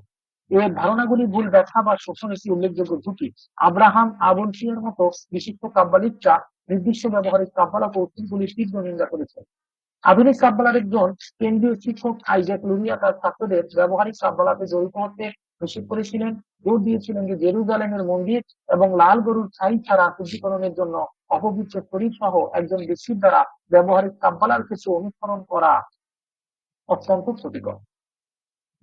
এর ধারণাগুলি ভুল ব্যাখ্যা বা শোষণ একটি উল্লেখযোগ্য ঝুঁকি। আব্রাহাম আবনসিয়ার মতো বিশিষ্ট কাব্বালিকরা নির্দিষ্ট ব্যবহারিক কাব্বালা কৌশলগুলির তীব্র নিন্দা করেছেন। আধুনিক কাব্বালার একজন কেন্দ্রীয় শিক্ষক আইজ্যাক লুরিয়া তার ছাত্রদের ব্যবহারিক কাব্বালাতে জড়িত হতে নিষেধ করেছিলেন। জোর দিয়েছিলেন যে জেরুজালেমের মন্দির এবং লাল গরুর ছাই ছাড়া শুদ্ধিকরণের জন্য অপবিত্র শরীর সহ একজন ব্যক্তির দ্বারা ব্যবহারিক কাব্বালার কিছু অনুসরণ করা অত্যন্ত ক্ষতিকর।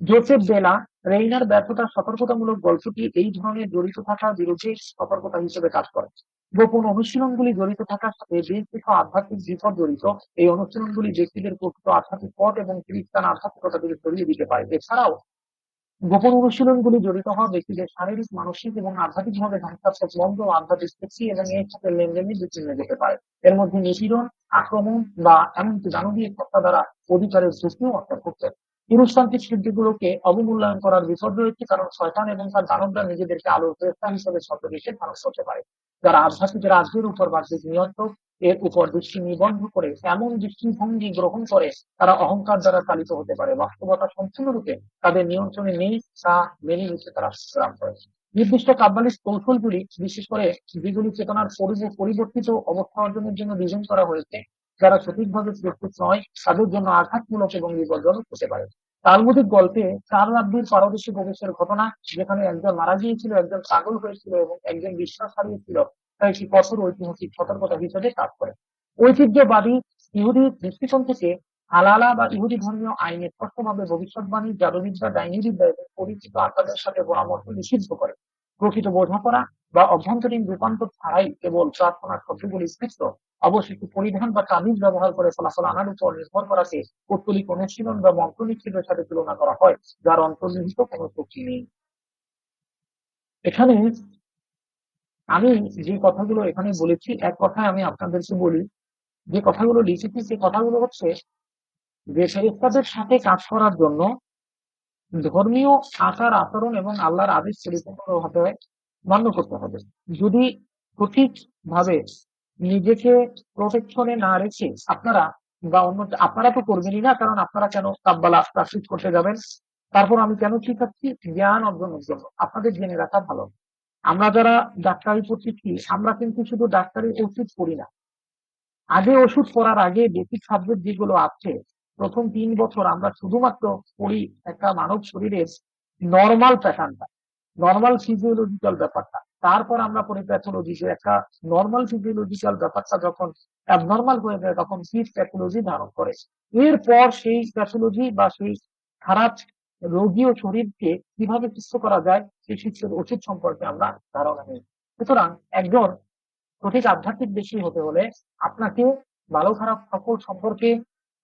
জোসেফ বেলা রেইনার ব্যর্থতার সতর্কতামূলক গল্পটি এই ধরনের জড়িত থাকার বিরুদ্ধে সতর্কতা হিসেবে কাজ করে। গোপন অনুশীলনগুলি জড়িত থাকার সাথে বেশ কিছু আধ্যাত্মিক বিপদ জড়িত। এই অনুশীলনগুলি ব্যক্তিদের প্রকৃত আধ্যাত্মিক পথ এবং খ্রিস্টান আধ্যাত্মিকতা থেকে সরিয়ে দিতে পারে। এছাড়াও গোপন অনুশীলনগুলি জড়িত হওয়া ব্যক্তিদের শারীরিক, মানসিক এবং আধ্যাত্মিকভাবে ধ্বংসাত্মক মন্দ আধ্যাত্মিক শক্তি এবং এর সাথে লেনদেনের বিচ্ছিন্ন যেতে পারে। এর মধ্যে নিপীড়ন, আক্রমণ বা এমনকি দানবীয় সত্তা দ্বারা অধিকারের ঝুঁকিও অন্তর্ভুক্ত। পুরুষতান্ত্রিক সিদ্ধিগুলোকে অবমূল্যায়ন করার বিপদ রয়েছে, কারণ শয়তান এবং তার দানবরা নিজেদেরকে আলোর ফেরেশতা হিসেবে ছদ্মবেশে ধারণ করতে পারে, যারা আধ্যাত্মিক রাজ্যের উপর বাহ্যিক নিয়ন্ত্রক এর উপর দৃষ্টি নিবদ্ধ করে এমন দৃষ্টিভঙ্গি গ্রহণ করে তারা অহংকার দ্বারা চালিত হতে পারে। বাস্তবতা সম্পূর্ণরূপে তাদের নিয়ন্ত্রণে নেই, তা মেনে নিতে তারা সংগ্রাম করে। নির্দিষ্ট কাব্বালিক কৌশলগুলি, বিশেষ করে যেগুলি চেতনার পরিবর্তিত অবস্থা অর্জনের জন্য ডিজাইন করা হয়েছে, যারা সঠিকভাবে প্রস্তুত নয় তাদের জন্য আঘাতমূলক এবং বিপজ্জনক হতে পারে। তালমুদিক গল্পে 4 রাব্বির পারদর্শী প্রবেশের ঘটনা, যেখানে একজন মারা গিয়েছিল, একজন পাগল হয়েছিল এবং একজন বিশ্বাস হারিয়েছিল, তা একটি কঠোর ঐতিহাসিক সতর্কতা হিসেবে কাজ করে। ঐতিহ্যবাদী ইহুদি দৃষ্টিকোণ থেকে হালালা বা ইহুদি ধর্মীয় আইনে স্পষ্টভাবে ভবিষ্যৎবাণী, জাদুবিদ্যা, ডাইনিবিদ্যা এবং পরিচিত আত্মাদের সাথে পরামর্শ নিষিদ্ধ করে। প্রকৃত বোঝাপড়া বা অভ্যন্তরীণ রূপান্তর ছাড়াই কেবল প্রার্থনার শব্দগুলি স্পষ্ট অবশিষ্ট পরিধান বা তাবিজ ব্যবহার করে ফলাফল আনার উপর নির্ভর করাকে পৌত্তলিক অনুশীলন বা মন্ত্র নিক্ষেপের সাথে তুলনা করা হয়, যার অন্তর্নিহিত কোনো শক্তি নেই। এখানে আমি যে কথাগুলো এখানে বলেছি, এক কথায় আমি আপনাদেরকে বলি, যে কথাগুলো লিখেছি সে কথাগুলো হচ্ছে যে ফেরেশতাদের সাথে কাজ করার জন্য ধর্মীয় আচার আচরণ এবং আল্লাহর আদেশ পরিপূর্ণভাবে মান্য করতে হবে। যদি সঠিকভাবে নিজেকে প্রোটেকশনে না রেখে আপনারা বা অন্য, আপনারা তো করবেনই না, কারণ আপনারা কেন কাব্বালা প্র্যাকটিস করতে যাবেন? তারপর আমি কেন শিখাচ্ছি? জ্ঞান অর্জনের জন্য। আপনাদের জেনে রাখা ভালো, আমরা যারা ডাক্তারি পড়তেছি, আমরা কিন্তু শুধু ডাক্তারি ওষুধ পড়ি না। আগে ওষুধ পড়ার আগে বেসিক সাবজেক্ট যেগুলো আছে, প্রথম 3 বছর আমরা শুধুমাত্র পড়ি একটা মানব শরীরের নরমাল প্যাটার্নটা, নরমাল ফিজিওলজিক্যাল ব্যাপারটা। তারপর আমরা পড়ি প্যাথোলজি, যে একটা নরমাল ফিজিওলজিক্যাল ব্যাপারটা যখন অ্যাবনরমাল হয়ে যায় তখন কি প্যাথোলজি ধারণ করে। এরপর সেই প্যাথোলজি বা সেই খারাপ রোগীয় শরীরকে কিভাবে সুস্থ করা যায় সেই সুস্থের ওষুধ সম্পর্কে আমরা ধারণা নিই। সুতরাং একজন সঠিক আধ্যাত্মিক ব্যক্তি হতে হলে আপনাকে ভালো খারাপ সকল সম্পর্কে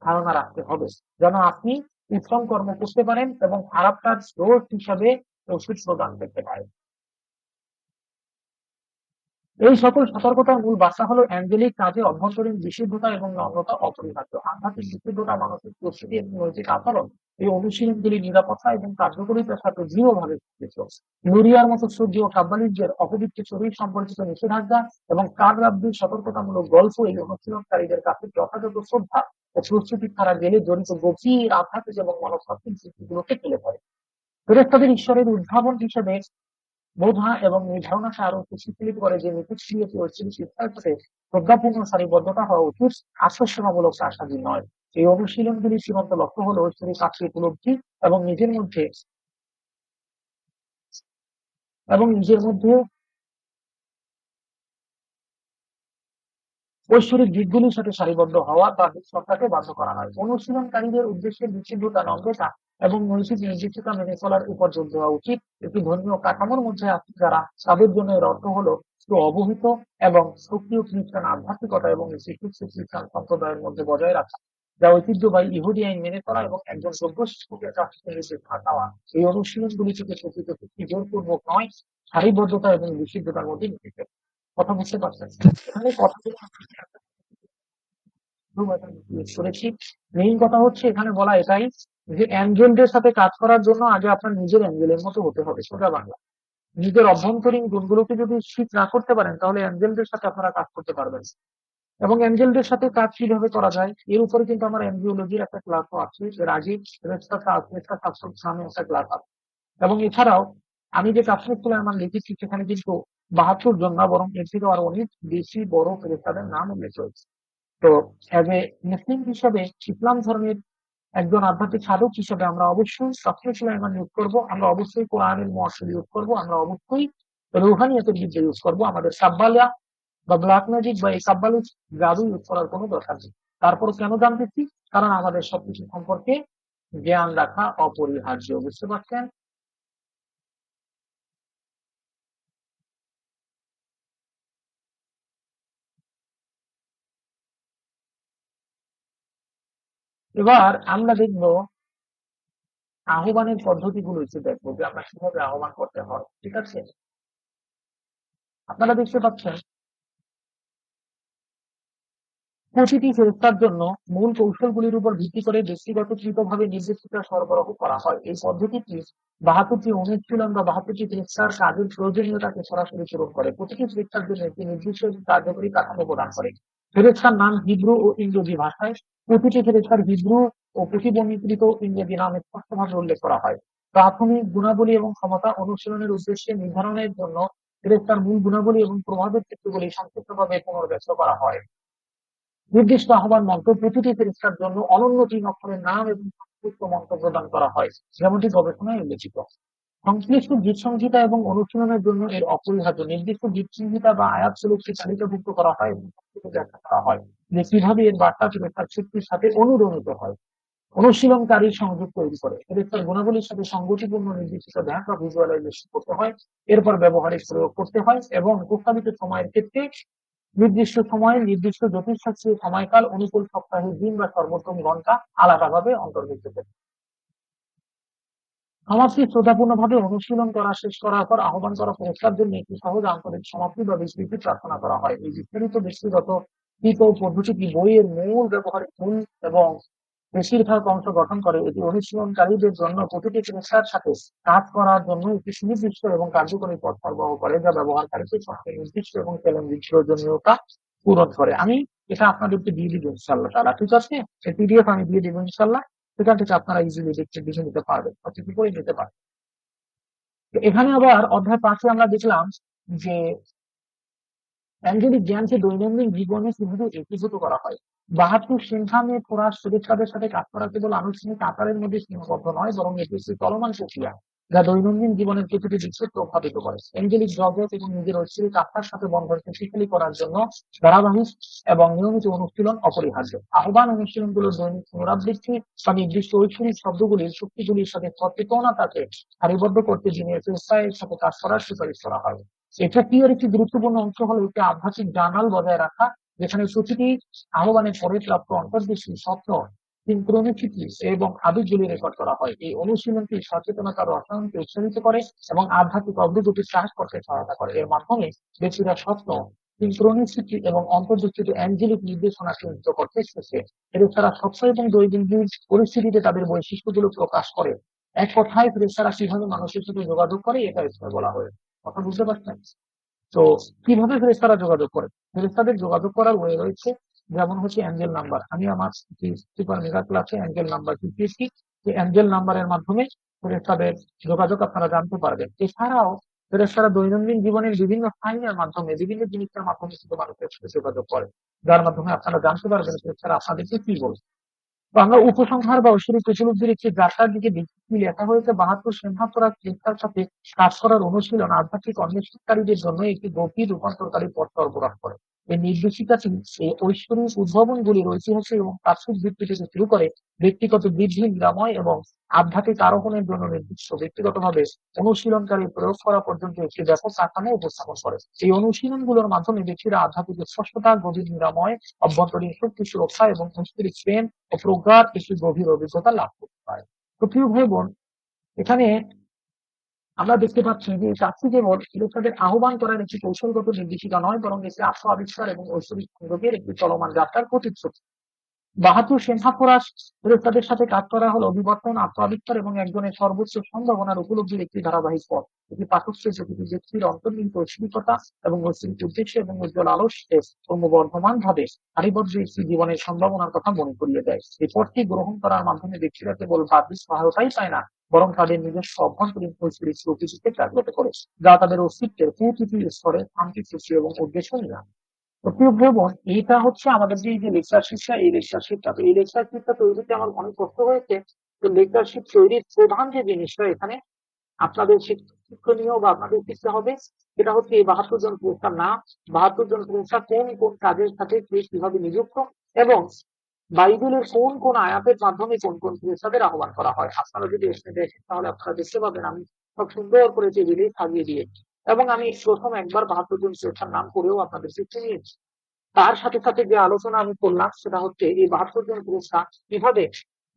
ধারণা রাখতে হবে, যেন আপনি উত্তম কর্ম করতে পারেন এবং খারাপটার দোষ হিসাবে ওষুধ প্রদান করতে পারেন। এই সকল সতর্কতার মূল বার্তা হলো অ্যাঞ্জেলিক কাজে অভ্যন্তরীণ বিশুদ্ধতা এবং নম্রতা অপরিহার্য। আধ্যাত্মিক বিশুদ্ধতা, মানসিক প্রস্তুতি এবং নৈতিক আচরণ এই অনুশীলনগুলি নিরাপত্তা এবং কার্যকরিতার সাথে দৃঢ়ভাবে জড়িত। নুরিয়ার মতো শ্রদ্ধেয় কাব্বালিকদের অপবিত্র শরীর সম্পর্কিত নিষেধাজ্ঞা এবং কার রাব্বির সতর্কতামূলক গল্প এই অনুশীলনকারীদের কাছে যথাযথ শ্রদ্ধা ও প্রস্তুতি ছাড়া গেলে জড়িত গভীর আধ্যাত্মিক এবং মনস্তাত্ত্বিক স্মৃতিগুলোকে তুলে ধরে। ফেরেশতাদের ঈশ্বরের উদ্ভাবন হিসেবে বোঝা এবং এই ধারণাকে আরো সুশীলিত করে যে মিথস্ক্রিয়তি ও শিক্ষার সাথে শ্রদ্ধাপূর্ণ সারিবদ্ধতা হওয়া উচিত, আশ্বাসনামূলক আশাদী নয়। এই অনুশীলনগুলির চূড়ান্ত লক্ষ্য হলো ঐশ্বরিক আত্মীয় উপলব্ধি এবং নিজের মধ্যে এবং নিজের মধ্যে ঐশ্বরিক দিকগুলির সাথে সারিবদ্ধ হওয়া বা সত্তাকে বাধ্য করা হয়। অনুশীলনকারীদের উদ্দেশ্যে বিশুদ্ধতা, নম্রতা এবং নৈতিক নির্দিষ্টতা মেনে চলার উপর জোর দেওয়া উচিত। একটি ধর্মীয় কাঠামোর মধ্যে আছে যারা তাদের জন্য এর অর্থ হলো একটু অবহিত এবং সক্রিয় খ্রিস্টান আধ্যাত্মিকতা এবং শ্রীখ্রিস্ট খ্রিস্টান সম্প্রদায়ের মধ্যে বজায় রাখা, যা ঐতিহ্যবাহী ইহুদি আইন মেনে চলা এবং একজন যোগ্য শিক্ষকের কাছ থেকে শিক্ষা দেওয়া। এই অনুশীলনগুলি থেকে প্রকৃত শক্তি জোরপূর্বক নয়, সারিবদ্ধতা এবং বিশুদ্ধতার মধ্যে নিহিত। কথা বুঝতে পারছেন? এখানে কথাগুলো করেছি। মেইন কথা হচ্ছে এখানে বলা এটাই যে অ্যাঞ্জেলদের সাথে কাজ করার জন্য আগে আপনার নিজের অ্যাঞ্জেলের মতো হতে হবে, সোজা বাংলা। নিজের অভ্যন্তরীণ গুণগুলোকে যদি ঠিক না করতে পারেন তাহলে অ্যাঞ্জেলদের সাথে আপনারা কাজ করতে পারবেন। এবং অ্যাঞ্জেলদের সাথে কাজ কিভাবে করা যায় এর উপরে কিন্তু আমার এনজিওলজির একটা ক্লাসও আছে। এর আগে নামে একটা ক্লাস আছে। এবং এছাড়াও আমি যে কাশ্মীর সুলাইমান লিখেছি সেখানে কিন্তু 72 জন না, বরং এর থেকে আরো অনেক বেশি বড় ফেরেশতাদের নাম উল্লেখ রয়েছে। তো অ্যাজ এ মুসলিম হিসেবে ইসলাম ধর্মের একজন আধ্যাত্মিক সাধক হিসেবে আমরা অবশ্যই কাশ্মীর সুলাইমান ইউজ করবো, আমরা অবশ্যই কোরআনের মুয়াশশির ইউজ করবো, আমরা অবশ্যই রুহানিয়াতের বিদ্যা ইউজ করবো। আমাদের সাব্বালিয়া বা ব্ল্যাক ম্যাজিক বা এই কাব্বালিক জাদু ইউজ করার কোনো দরকার নেই। তারপর কেন জানতেছি? কারণ আমাদের সবকিছু সম্পর্কে জ্ঞান রাখা অপরিহার্য। বুঝতে পারছেন? এবার আমরা দেখবো আহ্বানের পদ্ধতিগুলো একটু দেখবো যে আমরা কিভাবে আহ্বান করতে হয়। ঠিক আছে? আপনারা দেখতে পাচ্ছেন প্রতিটি ফেরেশতার জন্য মূল কৌশলগুলির উপর ভিত্তি করে ব্যক্তিগতকৃতভাবে নির্দেশিকা সরবরাহ করা হয়। এই পদ্ধতিটি 72টি অনুশীলন বা 72টি ফেরেশতার কাজের প্রয়োজনীয়তাকে সরাসরি পূরণ করে। প্রতিটি ফেরেশতার জন্য একটি নির্দিষ্ট কার্যকরী কাঠামো প্রদান করে। ফেরেশতার নাম হিব্রু ও ইংরেজি ভাষায়। প্রতিটি ফেরেশতার হিব্রু ও প্রতিবন্ধীকৃত ইংরেজি নাম স্পষ্টভাবে উল্লেখ করা হয়। প্রাথমিক গুণাবলী এবং ক্ষমতা অনুশীলনের উদ্দেশ্যে নির্ধারণের জন্য ফেরেশতার মূল গুণাবলী এবং প্রভাবের ক্ষেত্রগুলি সংক্ষিপ্তভাবে পুনর্ব্যক্ত করা হয়। নির্দিষ্ট আহ্বান মন্ত্র প্রতিটি ফেরেশতার জন্য অনন্য 3 অক্ষরের নাম এবং সংক্ষিপ্ত মন্ত্র প্রদান করা হয়, যেমনটি গবেষণায় উল্লেখিত। সংশ্লিষ্ট গীত সংহিতা এবং অনুশীলনের জন্য এর অপরিহার্য নির্দিষ্ট গীত সংহিতা বা আয়াত স্বরূপকে তালিকাভুক্ত করা হয় এবং ব্যাখ্যা করা হয় যে কিভাবে এর বার্তা ফেরেশতার শক্তির সাথে অনুরণিত হয়। অনুশীলনকারী সংযোগ তৈরি করে ফেরেশতার গুণাবলীর সাথে সঙ্গতিপূর্ণ নির্দিষ্ট ধ্যান বা ভিজুয়ালাইজেশন করতে হয়, এরপর ব্যবহারিক প্রয়োগ করতে হয় এবং প্রস্তাবিত সময়ের ক্ষেত্রে নির্দিষ্ট সময়ে নির্দিষ্ট জ্যোতিষশাস্ত্রীয় সময়কাল, অনুকূল সপ্তাহের দিন বা সর্বোত্তম ঘন্টা আলাদাভাবে অন্তর্ভুক্ত করে। সমাপ্তি শ্রদ্ধাপূর্ণভাবে অনুশীলন করা শেষ করার পর আহ্বান করা ফেরেশতার জন্য একটি সহজ আন্তরিক সমাপ্তি বা বিস্তৃতি প্রার্থনা করা হয়। এই বিস্তারিত ব্যক্তিগত পদ্ধতিটি বইয়ের মূল ব্যবহারিক মূল এবং বেশিরভাগ অংশ গঠন করে। এটি অনুশীলনকারীদের জন্য প্রতিটি ফেরেশতার সাথে কাজ করার জন্য একটি সুনির্দিষ্ট এবং কার্যকরী পথ সরবরাহ করে, যা ব্যবহারকারীকে সবচেয়ে নির্দিষ্ট এবং চ্যালেঞ্জিং প্রয়োজনীয়তা পূরণ করে। আমি এটা আপনাদেরকে দিয়ে দিব ইনশাআল্লাহ তাআলা। ঠিক আছে? এই পিডিএফ আমি দিয়ে দিব ইনশাআল্লাহ। সেখান থেকে আপনারা ইজিলি দেখে নিতে পারবেন, কপি করে নিতে পারবেন। তো এখানে আবার অধ্যায় 5-এ আমরা দেখলাম যে অ্যাঞ্জেলিক জ্ঞানকে দৈনন্দিন জীবনে কিভাবে একীভূত করা হয়। 72 সিংহামে ফোরাস ফেরেশতাদের সাথে কাজ করা কেবল আনুষ্ঠানিক আকারের মধ্যে সীমাবদ্ধ নয়, বরং এটি একটি চলমান প্রক্রিয়া যা দৈনন্দিন জীবনের প্রতিটি দিককে প্রভাবিত করে। অ্যাঞ্জেলিক জগৎ এবং নিজের ঐশ্বরিক আত্মার সাথে বন্ধন শক্তিশালী করার জন্য ধারাবাহিক এবং নিয়মিত অনুশীলন অপরিহার্য। আহ্বান অনুশীলনগুলোর দৈনিক পুনরাবৃত্তি বা নির্দিষ্ট ঐশ্বরিক শব্দগুলির শক্তিগুলির সাথে সচেতনতাকে সারিবদ্ধ করতে দিনের ফেরেশতাদের সাথে কাজ করার সুপারিশ করা হয়। এই প্রক্রিয়ার একটি গুরুত্বপূর্ণ অংশ হলো একটি আধ্যাত্মিক জার্নাল বজায় রাখা, যেখানে প্রতিটি আহ্বানের পরে প্রাপ্ত অন্তর্দৃষ্টি, স্বপ্ন, সিনক্রোনিসিটি এবং আবেগগুলি রেকর্ড করা হয়। এই অনুশীলনটি সচেতনতার রসায়নকে উৎসাহিত করে এবং আধ্যাত্মিক অগ্রগতি হ্রাস করতে সহায়তা করে। এর মাধ্যমে ব্যক্তিরা স্বপ্ন, সিনক্রোনিসিটি এবং অন্তর্দৃষ্টিতে অ্যাঞ্জেলিক নির্দেশনা চিহ্নিত করতে শিখে। ফেরেশতারা স্বপ্ন এবং দৈনন্দিন পরিস্থিতিতে তাদের বৈশিষ্ট্যগুলো প্রকাশ করে। এক কথায় ফেরেশতারা কিভাবে মানুষের সাথে যোগাযোগ করে এটা এখানে বলা হয়। কথা বুঝতে পারছেন? তো কিভাবে ফেরেশতারা যোগাযোগ করে? ফেরেশতাদের যোগাযোগ করার ওয়ে রয়েছে, যেমন হচ্ছে অ্যাঞ্জেল নাম্বার। আমি আমার সুপার মেগা ক্লাসে অ্যাঞ্জেল নাম্বার শিখিয়েছি। এই অ্যাঞ্জেল নাম্বারের মাধ্যমে ফেরেশতাদের যোগাযোগ আপনারা জানতে পারবেন। এছাড়াও ফেরেশতারা দৈনন্দিন জীবনের বিভিন্ন সাইনের মাধ্যমে, বিভিন্ন জিনিসের মাধ্যমে শুধু মানুষের সাথে যোগাযোগ করে, যার মাধ্যমে আপনারা জানতে পারবেন ফেরেশতারা আপনাদেরকে কি বলছে। তো আমরা উপসংহার বা ঐশ্বরিক উপলব্ধির একটি যাত্রার দিকে দেখি, লেখা হয়েছে 72 সিংহাসরা চিন্তার সাথে কাজ করার অনুশীলন আধ্যাত্মিক অন্বেষণকারীদের জন্য একটি গভীর রূপান্তরকারী পথ সরবরাহ করে। এই নির্দেশিকাটি এই ঐশ্বরিক উদ্ভাবনগুলির ঐতিহাসিক এবং তাত্ত্বিক ভিত্তি থেকে শুরু করে ব্যক্তিগত বৃদ্ধি, নিরাময় এবং আধ্যাত্মিক আরোহণের জন্য নির্দিষ্ট ব্যক্তিগতভাবে অনুশীলনকারী প্রয়োগ করা পর্যন্ত একটি ব্যাপক কাঠামো উপস্থাপন করে। এই অনুশীলনগুলোর মাধ্যমে ব্যক্তিরা আধ্যাত্মিক স্পষ্টতা, গভীর নিরাময়, অভ্যন্তরীণ শক্তি সুরক্ষা এবং ঐশ্বরিক প্রেম ও প্রজ্ঞার একটি গভীর অভিজ্ঞতা লাভ করতে পারে। তো প্রিয় ভাই বোন, এখানে আমরা দেখতে পাচ্ছি যে চাকরি কেবল ফেরেশতাদের আহ্বান করার একটি কৌশলগত নির্দেশিকা নয়, বরং একটি আত্ম আবিষ্কার এবং ঐশ্বরিক সংযোগের একটি চলমান যাত্রার প্রতিশ্রুতি। 72 সিংহাসরাস ফেরেশতাদের সাথে কাজ করা হলো বিবর্তন, আত্ম আবিষ্কার এবং একজনের সর্বোচ্চ সম্ভাবনার উপলব্ধির একটি ধারাবাহিক পথ। এটি পাঠককে প্রতিটি ব্যক্তির অন্তর্নিহিত ঐশ্বরিকতা এবং ঐশ্বরিক উদ্দেশ্য এবং উজ্জ্বল আলোচ্যে ক্রমবর্ধমান ভাবে সারিবদ্ধ একটি জীবনের সম্ভাবনার কথা মনে করিয়ে দেয়। এই পথটি গ্রহণ করার মাধ্যমে ব্যক্তিরা কেবল বাহ্যিক সহায়তাই পায় না, বরং তাদের নিজস্ব অভ্যন্তরীণ ঐশ্বরিক প্রকৃতিকে জাগ্রত করে, যা তাদের অস্তিত্বের প্রতিটি স্তরে শান্তি সৃষ্টি এবং উদ্দেশ্য নিয়ে আসে। তো প্রিয় ভাই বোন, এইটা হচ্ছে আমাদের যে লেকচারশিপটা, এই লেকচারশিপটা তৈরিতে আমার অনেক কষ্ট হয়েছে। তো লেকচারশিপ তৈরির প্রধান যে জিনিসটা এখানে আপনাদের শিক্ষণীয় বা আপনাদের শিখতে হবে, সেটা হচ্ছে এই 72 জন পুরস্কার নাম, 72 জন পুরস্কার কোন কোন কাজের সাথে কে কিভাবে নিযুক্ত, এবং বাইবেলের কোন কোন আয়াতের মাধ্যমে কোন কোন পুরস্কারের আহ্বান করা হয়। আপনারা যদি এখানে দেখেন তাহলে আপনারা দেখতে পাবেন আমি সব সুন্দর করে টেবিলে সাজিয়ে দিয়েছি, এবং আমি প্রথম একবার 72 জন পুরস্কার নাম করেও আপনাদের শিখতে নিয়েছি। তার সাথে সাথে যে আলোচনা আমি করলাম সেটা হচ্ছে এই 72 জন পুরস্কার কিভাবে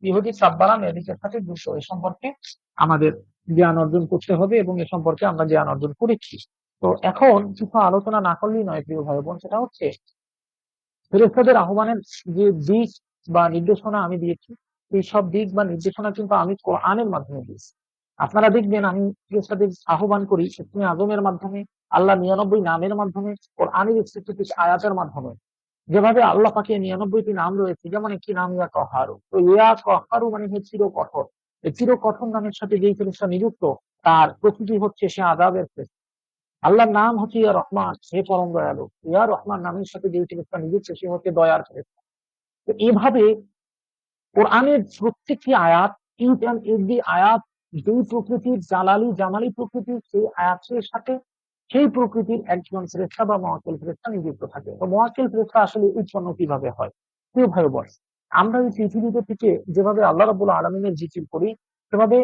ইহুদি কাব্বালা মেডিকের সাথে যুক্ত, এ সম্পর্কে আমাদের জ্ঞান অর্জন করতে হবে, এবং এ সম্পর্কে আমরা জ্ঞান অর্জন করেছি। তো এখন কিছু আলোচনা না করলেই নয় প্রিয় ভাই বোন, সেটা হচ্ছে ফেরেশতাদের আহ্বানের যে দিক বা নির্দেশনা আমি দিয়েছি, সেই সব দিক বা নির্দেশনা কিন্তু আমি কোরআনের মাধ্যমে দিয়েছি। আপনারা দেখবেন আমি ফেরেশতাদের আহ্বান করি ইসমি আজমের মাধ্যমে, আল্লাহ 99 নামের মাধ্যমে, কোরআনের স্পেসিফিক আয়াতের মাধ্যমে। যেভাবে আল্লাহ পাকে 99টি নাম রয়েছে, যেমন একটি নাম ইয়া কহারু। তো ইয়া কহারু মানে হচ্ছে চির কঠোর। এই চির কঠোর নামের সাথে যেই ফেরেশতা নিযুক্ত, তার প্রকৃতি হচ্ছে সে আযাবের ফেরেশতা। আল্লাহর নাম হচ্ছে ইয়া রহমান, হে পরম দয়ালু। ইয়া রহমান নামের সাথে যেই ফেরেশতা নিযুক্ত, সে হচ্ছে দয়ার ফেরেশতা। তো এইভাবে কোরআনের প্রত্যেকটি আয়াত, ইচ অ্যান্ড এভরি আয়াত যেই প্রকৃতির জালালি জামালি প্রকৃতির, সেই আয়াতের সাথে সেই প্রকৃতির একজন ফেরেশতা বা মুওয়াক্কিল ফেরেশতা নিযুক্ত থাকে। তো মুওয়াক্কিল ফেরেশতা আসলে উৎপন্ন কিভাবে হয়? প্রিয় ভাই বোন, আমরা এই পৃথিবীতে থেকে যেভাবে আল্লাহ রাব্বুল আলামিনের জিকির করি, সেভাবে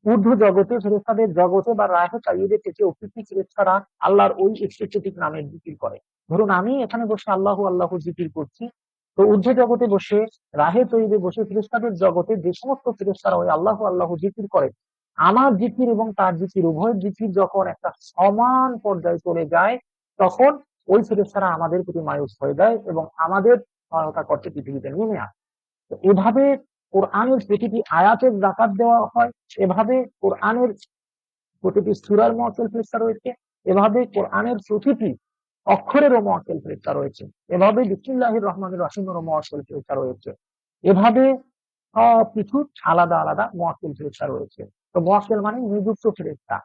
ঊর্ধ্ব জগতে ফেরেশতাদের জগতে বা রাহে তাইয়্যিবে থেকে অতিথি ফেরেশতারা আল্লাহর ওই স্পেসিফিক নামের জিকির করে। ধরুন আমি এখানে বসে আল্লাহু আল্লাহু জিকির করছি, তো ঊর্ধ্ব জগতে বসে রাহে তৈবে বসে ফেরেশতাদের জগতে যে সমস্ত ফেরেশতারা ওই আল্লাহু আল্লাহু জিকির করে, আমার জিকির এবং তার জিকির উভয়ের জিকির যখন একটা সমান পর্যায়ে চলে যায়, তখন ওই ফেরেশতারা আমাদের প্রতি মায়ুস হয়ে যায় এবং আমাদের সহায়তা করতে পৃথিবীতে নেমে আসে। তো এভাবে কোরআনের প্রতিটি আয়াতের যাকাত দেওয়া হয়, এভাবে কোরআনের প্রতিটি সূরার মুওয়াক্কিল ফেরেশতা রয়েছে, এভাবে কোরআনের প্রতিটি অক্ষরেরও মুওয়াক্কিল ফেরেশতা রয়েছে, এভাবে বিসমিল্লাহির রহমানির রহিমেরও মুওয়াক্কিল ফেরেশতা রয়েছে, এভাবে সবকিছুর আলাদা আলাদা মুওয়াক্কিল ফেরেশতা রয়েছে। তো মুওয়াক্কিল মানে নিযুক্ত ফেরেশতা।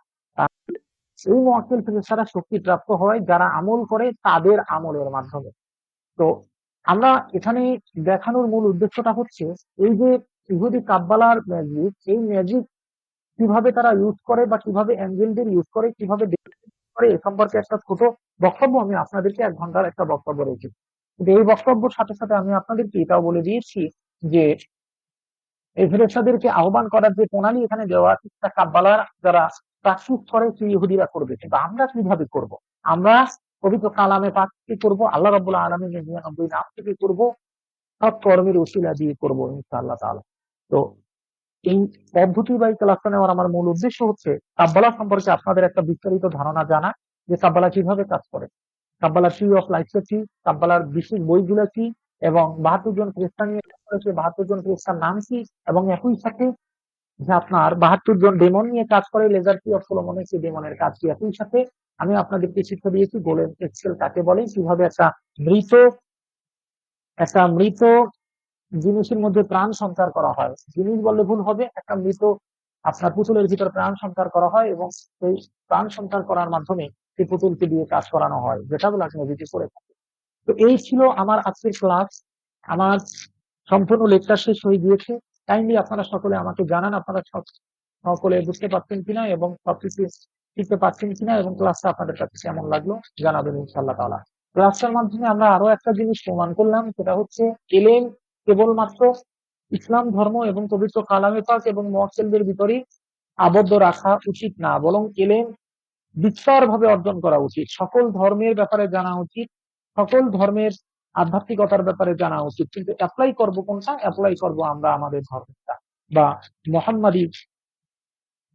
এই মুওয়াক্কিল ফেরেশতারা শক্তিপ্রাপ্ত হয় যারা আমল করে তাদের আমলের মাধ্যমে। তো আমরা এখানে দেখানোর মূল উদ্দেশ্যটা হচ্ছে এই যে ইহুদি কাব্বালার ম্যাজিক, এই ম্যাজিক কিভাবে তারা ইউজ করে বা কিভাবে এঞ্জেলদের ইউজ করে, কিভাবে করে, এ সম্পর্কে একটা ছোট বক্তব্য আমি আপনাদেরকে 1 ঘন্টার একটা বক্তব্য রেখেছি। কিন্তু এই বক্তব্যের সাথে সাথে আমি আপনাদেরকে এটাও বলে দিয়েছি যে এই ফেরেশতাদেরকে আহ্বান করার যে প্রণালী এখানে দেওয়া আছে, তা কাব্বালার যারা প্র্যাকটিস করে সেই ইহুদিরা করবে, কিন্তু আমরা কিভাবে করব? আমরা পবিত্র কালামে পাক থেকে করব, আল্লাহ রাব্বুল আলামিনের 99 নাম থেকে করব, সৎ কর্মের উসিলা দিয়ে করব ইনশাআল্লাহ তাআলা। তো এই পদ্ধতি বা এই ক্লাসটা নেওয়ার আমার মূল উদ্দেশ্য হচ্ছে কাব্বালা সম্পর্কে আপনাদের একটা বিস্তারিত ধারণা জানা, যে কাব্বালা কিভাবে কাজ করে, কাব্বালার ট্রি অফ লাইফটা কি, কাব্বালার বিশেষ বইগুলা কি, এবং 72 জন ফেরেশতা নিয়ে কাজ করেছে, 72 জন ফেরেশতার নাম কি, এবং একই সাথে যে আপনার 72 জন ডেমন নিয়ে কাজ করে, লেজার ট্রি অফ সলোমনের সেই ডেমনের কাজ কি। একই সাথে আমি আপনাদেরকে শিক্ষা দিয়েছি গোলেম টেক্সটাইল কাকে বলে, কিভাবে একটা মৃত জিনিসের মধ্যে প্রাণ সঞ্চার করা হয়, জিনিস বললে ভুল হবে, একটা মৃত আপনার পুতুলের ভিতর প্রাণ সঞ্চার করা হয়, এবং সেই প্রাণ সঞ্চার করার মাধ্যমে সেই পুতুলকে দিয়ে কাজ করানো হয়, যেটা ব্ল্যাক মুভিতে করে থাকে। তো এই ছিল আমার আজকের ক্লাস। আমার সম্পূর্ণ লেকচার শেষ হয়ে গিয়েছে। কাইন্ডলি আপনারা সকলে আমাকে জানান আপনারা সকলে বুঝতে পারছেন কিনা এবং সবকিছু শিখতে পারছেন কিনা এবং ক্লাসটা আপনাদের কাছে কেমন লাগলো জানাবেন ইনশাআল্লাহ তাআলা। ক্লাসটার মাধ্যমে আমরা আরো একটা জিনিস প্রমাণ করলাম, সেটা হচ্ছে এলেম কেবলমাত্র ইসলাম ধর্ম এবং পবিত্র কালামে পাক এবং মুয়াক্কিলদের ভিতরেই আবদ্ধ রাখা উচিত না, বরং এলেম বিস্তারভাবে অর্জন করা উচিত। সকল ধর্মের ব্যাপারে জানা উচিত, সকল ধর্মের আধ্যাত্মিকতার ব্যাপারে জানা উচিত। কিন্তু অ্যাপ্লাই করব কোনটা? অ্যাপ্লাই করব আমরা আমাদের ধর্মটা বা মোহাম্মদী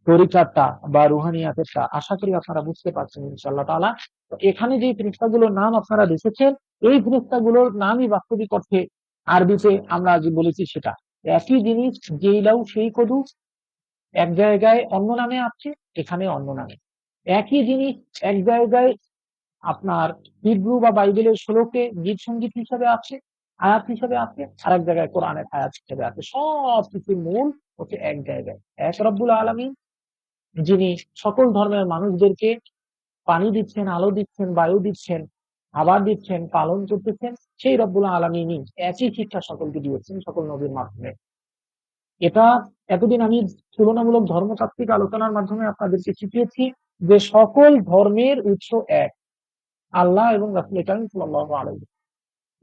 তরিকাটা বা রুহানিয়াতেরটা। আশা করি আপনারা বুঝতে পারছেন ইনশাআল্লাহ তাআলা। তো এখানে যে ফেরেশতাগুলোর নাম আপনারা দেখেছেন, এই ফেরেশতাগুলোর নামই বাস্তবিক অর্থে আরবিতে আমরা যে বলেছি সেটা একই জিনিস, যেই লাউ সেই কদু। এক জায়গায় অন্য নামে আছে, এখানে অন্য নামে। একই জিনিস এক জায়গায় আপনার হিব্রু বা বাইবেলের শ্লোকে গীত সঙ্গীত হিসেবে আছে, আয়াত হিসেবে আছে, আর এক জায়গায় কোরআনের আয়াত হিসেবে আছে। সব কিছুর মূল হচ্ছে এক জায়গায় এক রব্বুল আলামিন, যিনি সকল ধর্মের মানুষদেরকে পানি দিচ্ছেন, আলো দিচ্ছেন, বায়ু দিচ্ছেন, খাবার দিচ্ছেন, পালন করতেছেন। সেই রব্বুল আলামিনই একই শিক্ষা সকলকে দিয়েছেন সকল নবীর মাধ্যমে। এটা এতদিন আমি তুলনামূলক ধর্মতাত্ত্বিক আলোচনার মাধ্যমে আপনাদেরকে শিখিয়েছি যে সকল ধর্মের উৎস এক, আল্লাহ এবং রাসূল কারীম সাল্লাল্লাহু আলাইহি।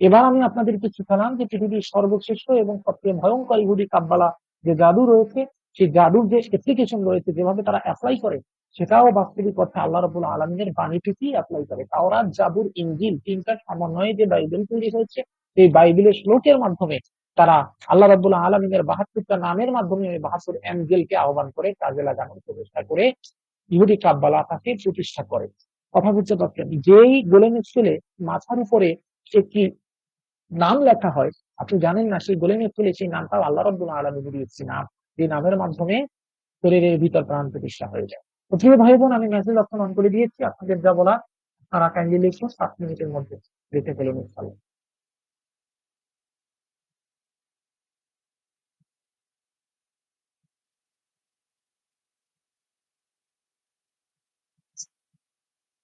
এবার আমি আপনাদেরকে শিখালাম যে পৃথিবীর সর্বশ্রেষ্ঠ এবং সবচেয়ে ভয়ঙ্কর ইহুদি কাব্বালা যে জাদু রয়েছে, সেই জাদুর যে অ্যাপ্লিকেশন রয়েছে, যেভাবে তারা অ্যাপ্লাই করে, সেটাও বাস্তবিক অর্থে আল্লাহ রাব্বুল আলামিনের বাণীটুকুই অ্যাপ্লাই করে। তাওরাত, জাবুর, ইনজিল তিনটার সমন্বয়ে যে বাইবেল তৈরি হয়েছে, সেই বাইবেলের শ্লোকের মাধ্যমে তারা আল্লাহ রাব্বুল আলামিনের ৭২টা নামের মাধ্যমে ৭২ এঞ্জেলকে আহ্বান করে কাজে লাগানোর চেষ্টা করে ইহুদি কাব্বালাটাকে প্রতিষ্ঠা করে। কথা বুঝতে পারছেন? যেই গোলেমের ছেলে মাথার উপরে একটি নাম লেখা হয়, আপনি জানেন না সেই গোলেমের ছেলে, সেই নামটাও আল্লাহ রাব্বুল আলামিনের একটি নাম, যে নামের মাধ্যমে শরীরের ভিতর প্রাণ প্রতিষ্ঠা হয়ে যায়। তো প্রিয় ভাই বোন, আমি মেসেজ অপশন অন করে দিয়েছি, আপনাদের যা বলা তারা কাইন্ডলি লিখুন, 7 মিনিটের মধ্যে লিখে ফেলুন ইনশাআল্লাহ।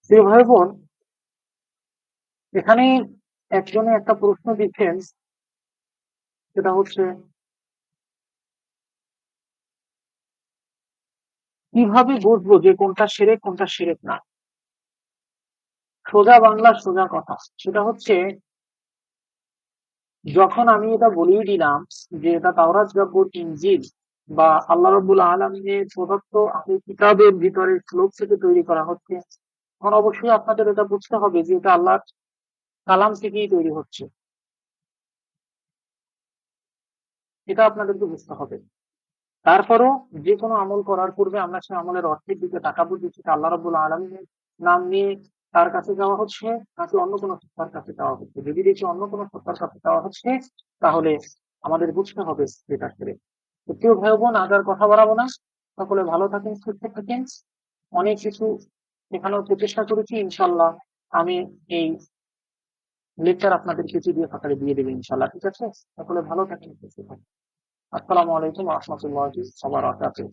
প্রিয় ভাই বোন, এখানে একজনে একটা প্রশ্ন দিচ্ছেন, সেটা হচ্ছে কিভাবে বুঝবো যে কোনটা শিরক কোনটা শিরক না? সোজা বাংলা সোজা কথা, সেটা হচ্ছে যখন আমি এটা বলেই দিলাম যে এটা তাওরাত, জাবুর, ইনজিল বা আল্লাহ রাব্বুল আলামিনের প্রদত্ত আহলে কিতাবের ভিতরে শ্লোক থেকে তৈরি করা হচ্ছে, তখন অবশ্যই আপনাদের এটা বুঝতে হবে যে এটা আল্লাহর কালাম থেকেই তৈরি হচ্ছে। এটা আপনাদেরকে বুঝতে হবে। তারপরও যে কোনো আমল করার পূর্বে আমরা সেই আমলের অর্থের দিকে তাকাবো যে সেটা আল্লাহ রাব্বুল আলামিনের নাম নিয়ে তার কাছে যাওয়া হচ্ছে নাকি অন্য কোনো সত্তার কাছে যাওয়া হচ্ছে। যদি দেখি অন্য কোনো সত্তার কাছে যাওয়া হচ্ছে, তাহলে আমাদের বুঝতে হবে যেটা শিরক। তো প্রিয় ভাই বোন, আজ আর কথা বাড়াবো না। সকলে ভালো থাকেন, সুস্থ থাকেন। অনেক কিছু শেখানোর প্রচেষ্টা করেছি, ইনশাল্লাহ আমি এই লেকচার আপনাদেরকে পিডিএফ আকারে দিয়ে দেবো ইনশাল্লাহ। ঠিক আছে? সকলে ভালো থাকেন, সুস্থ থাকেন। আসসালামু আলাইকুম ওয়া রাহমাতুল্লাহি ওয়া বারাকাতুহু।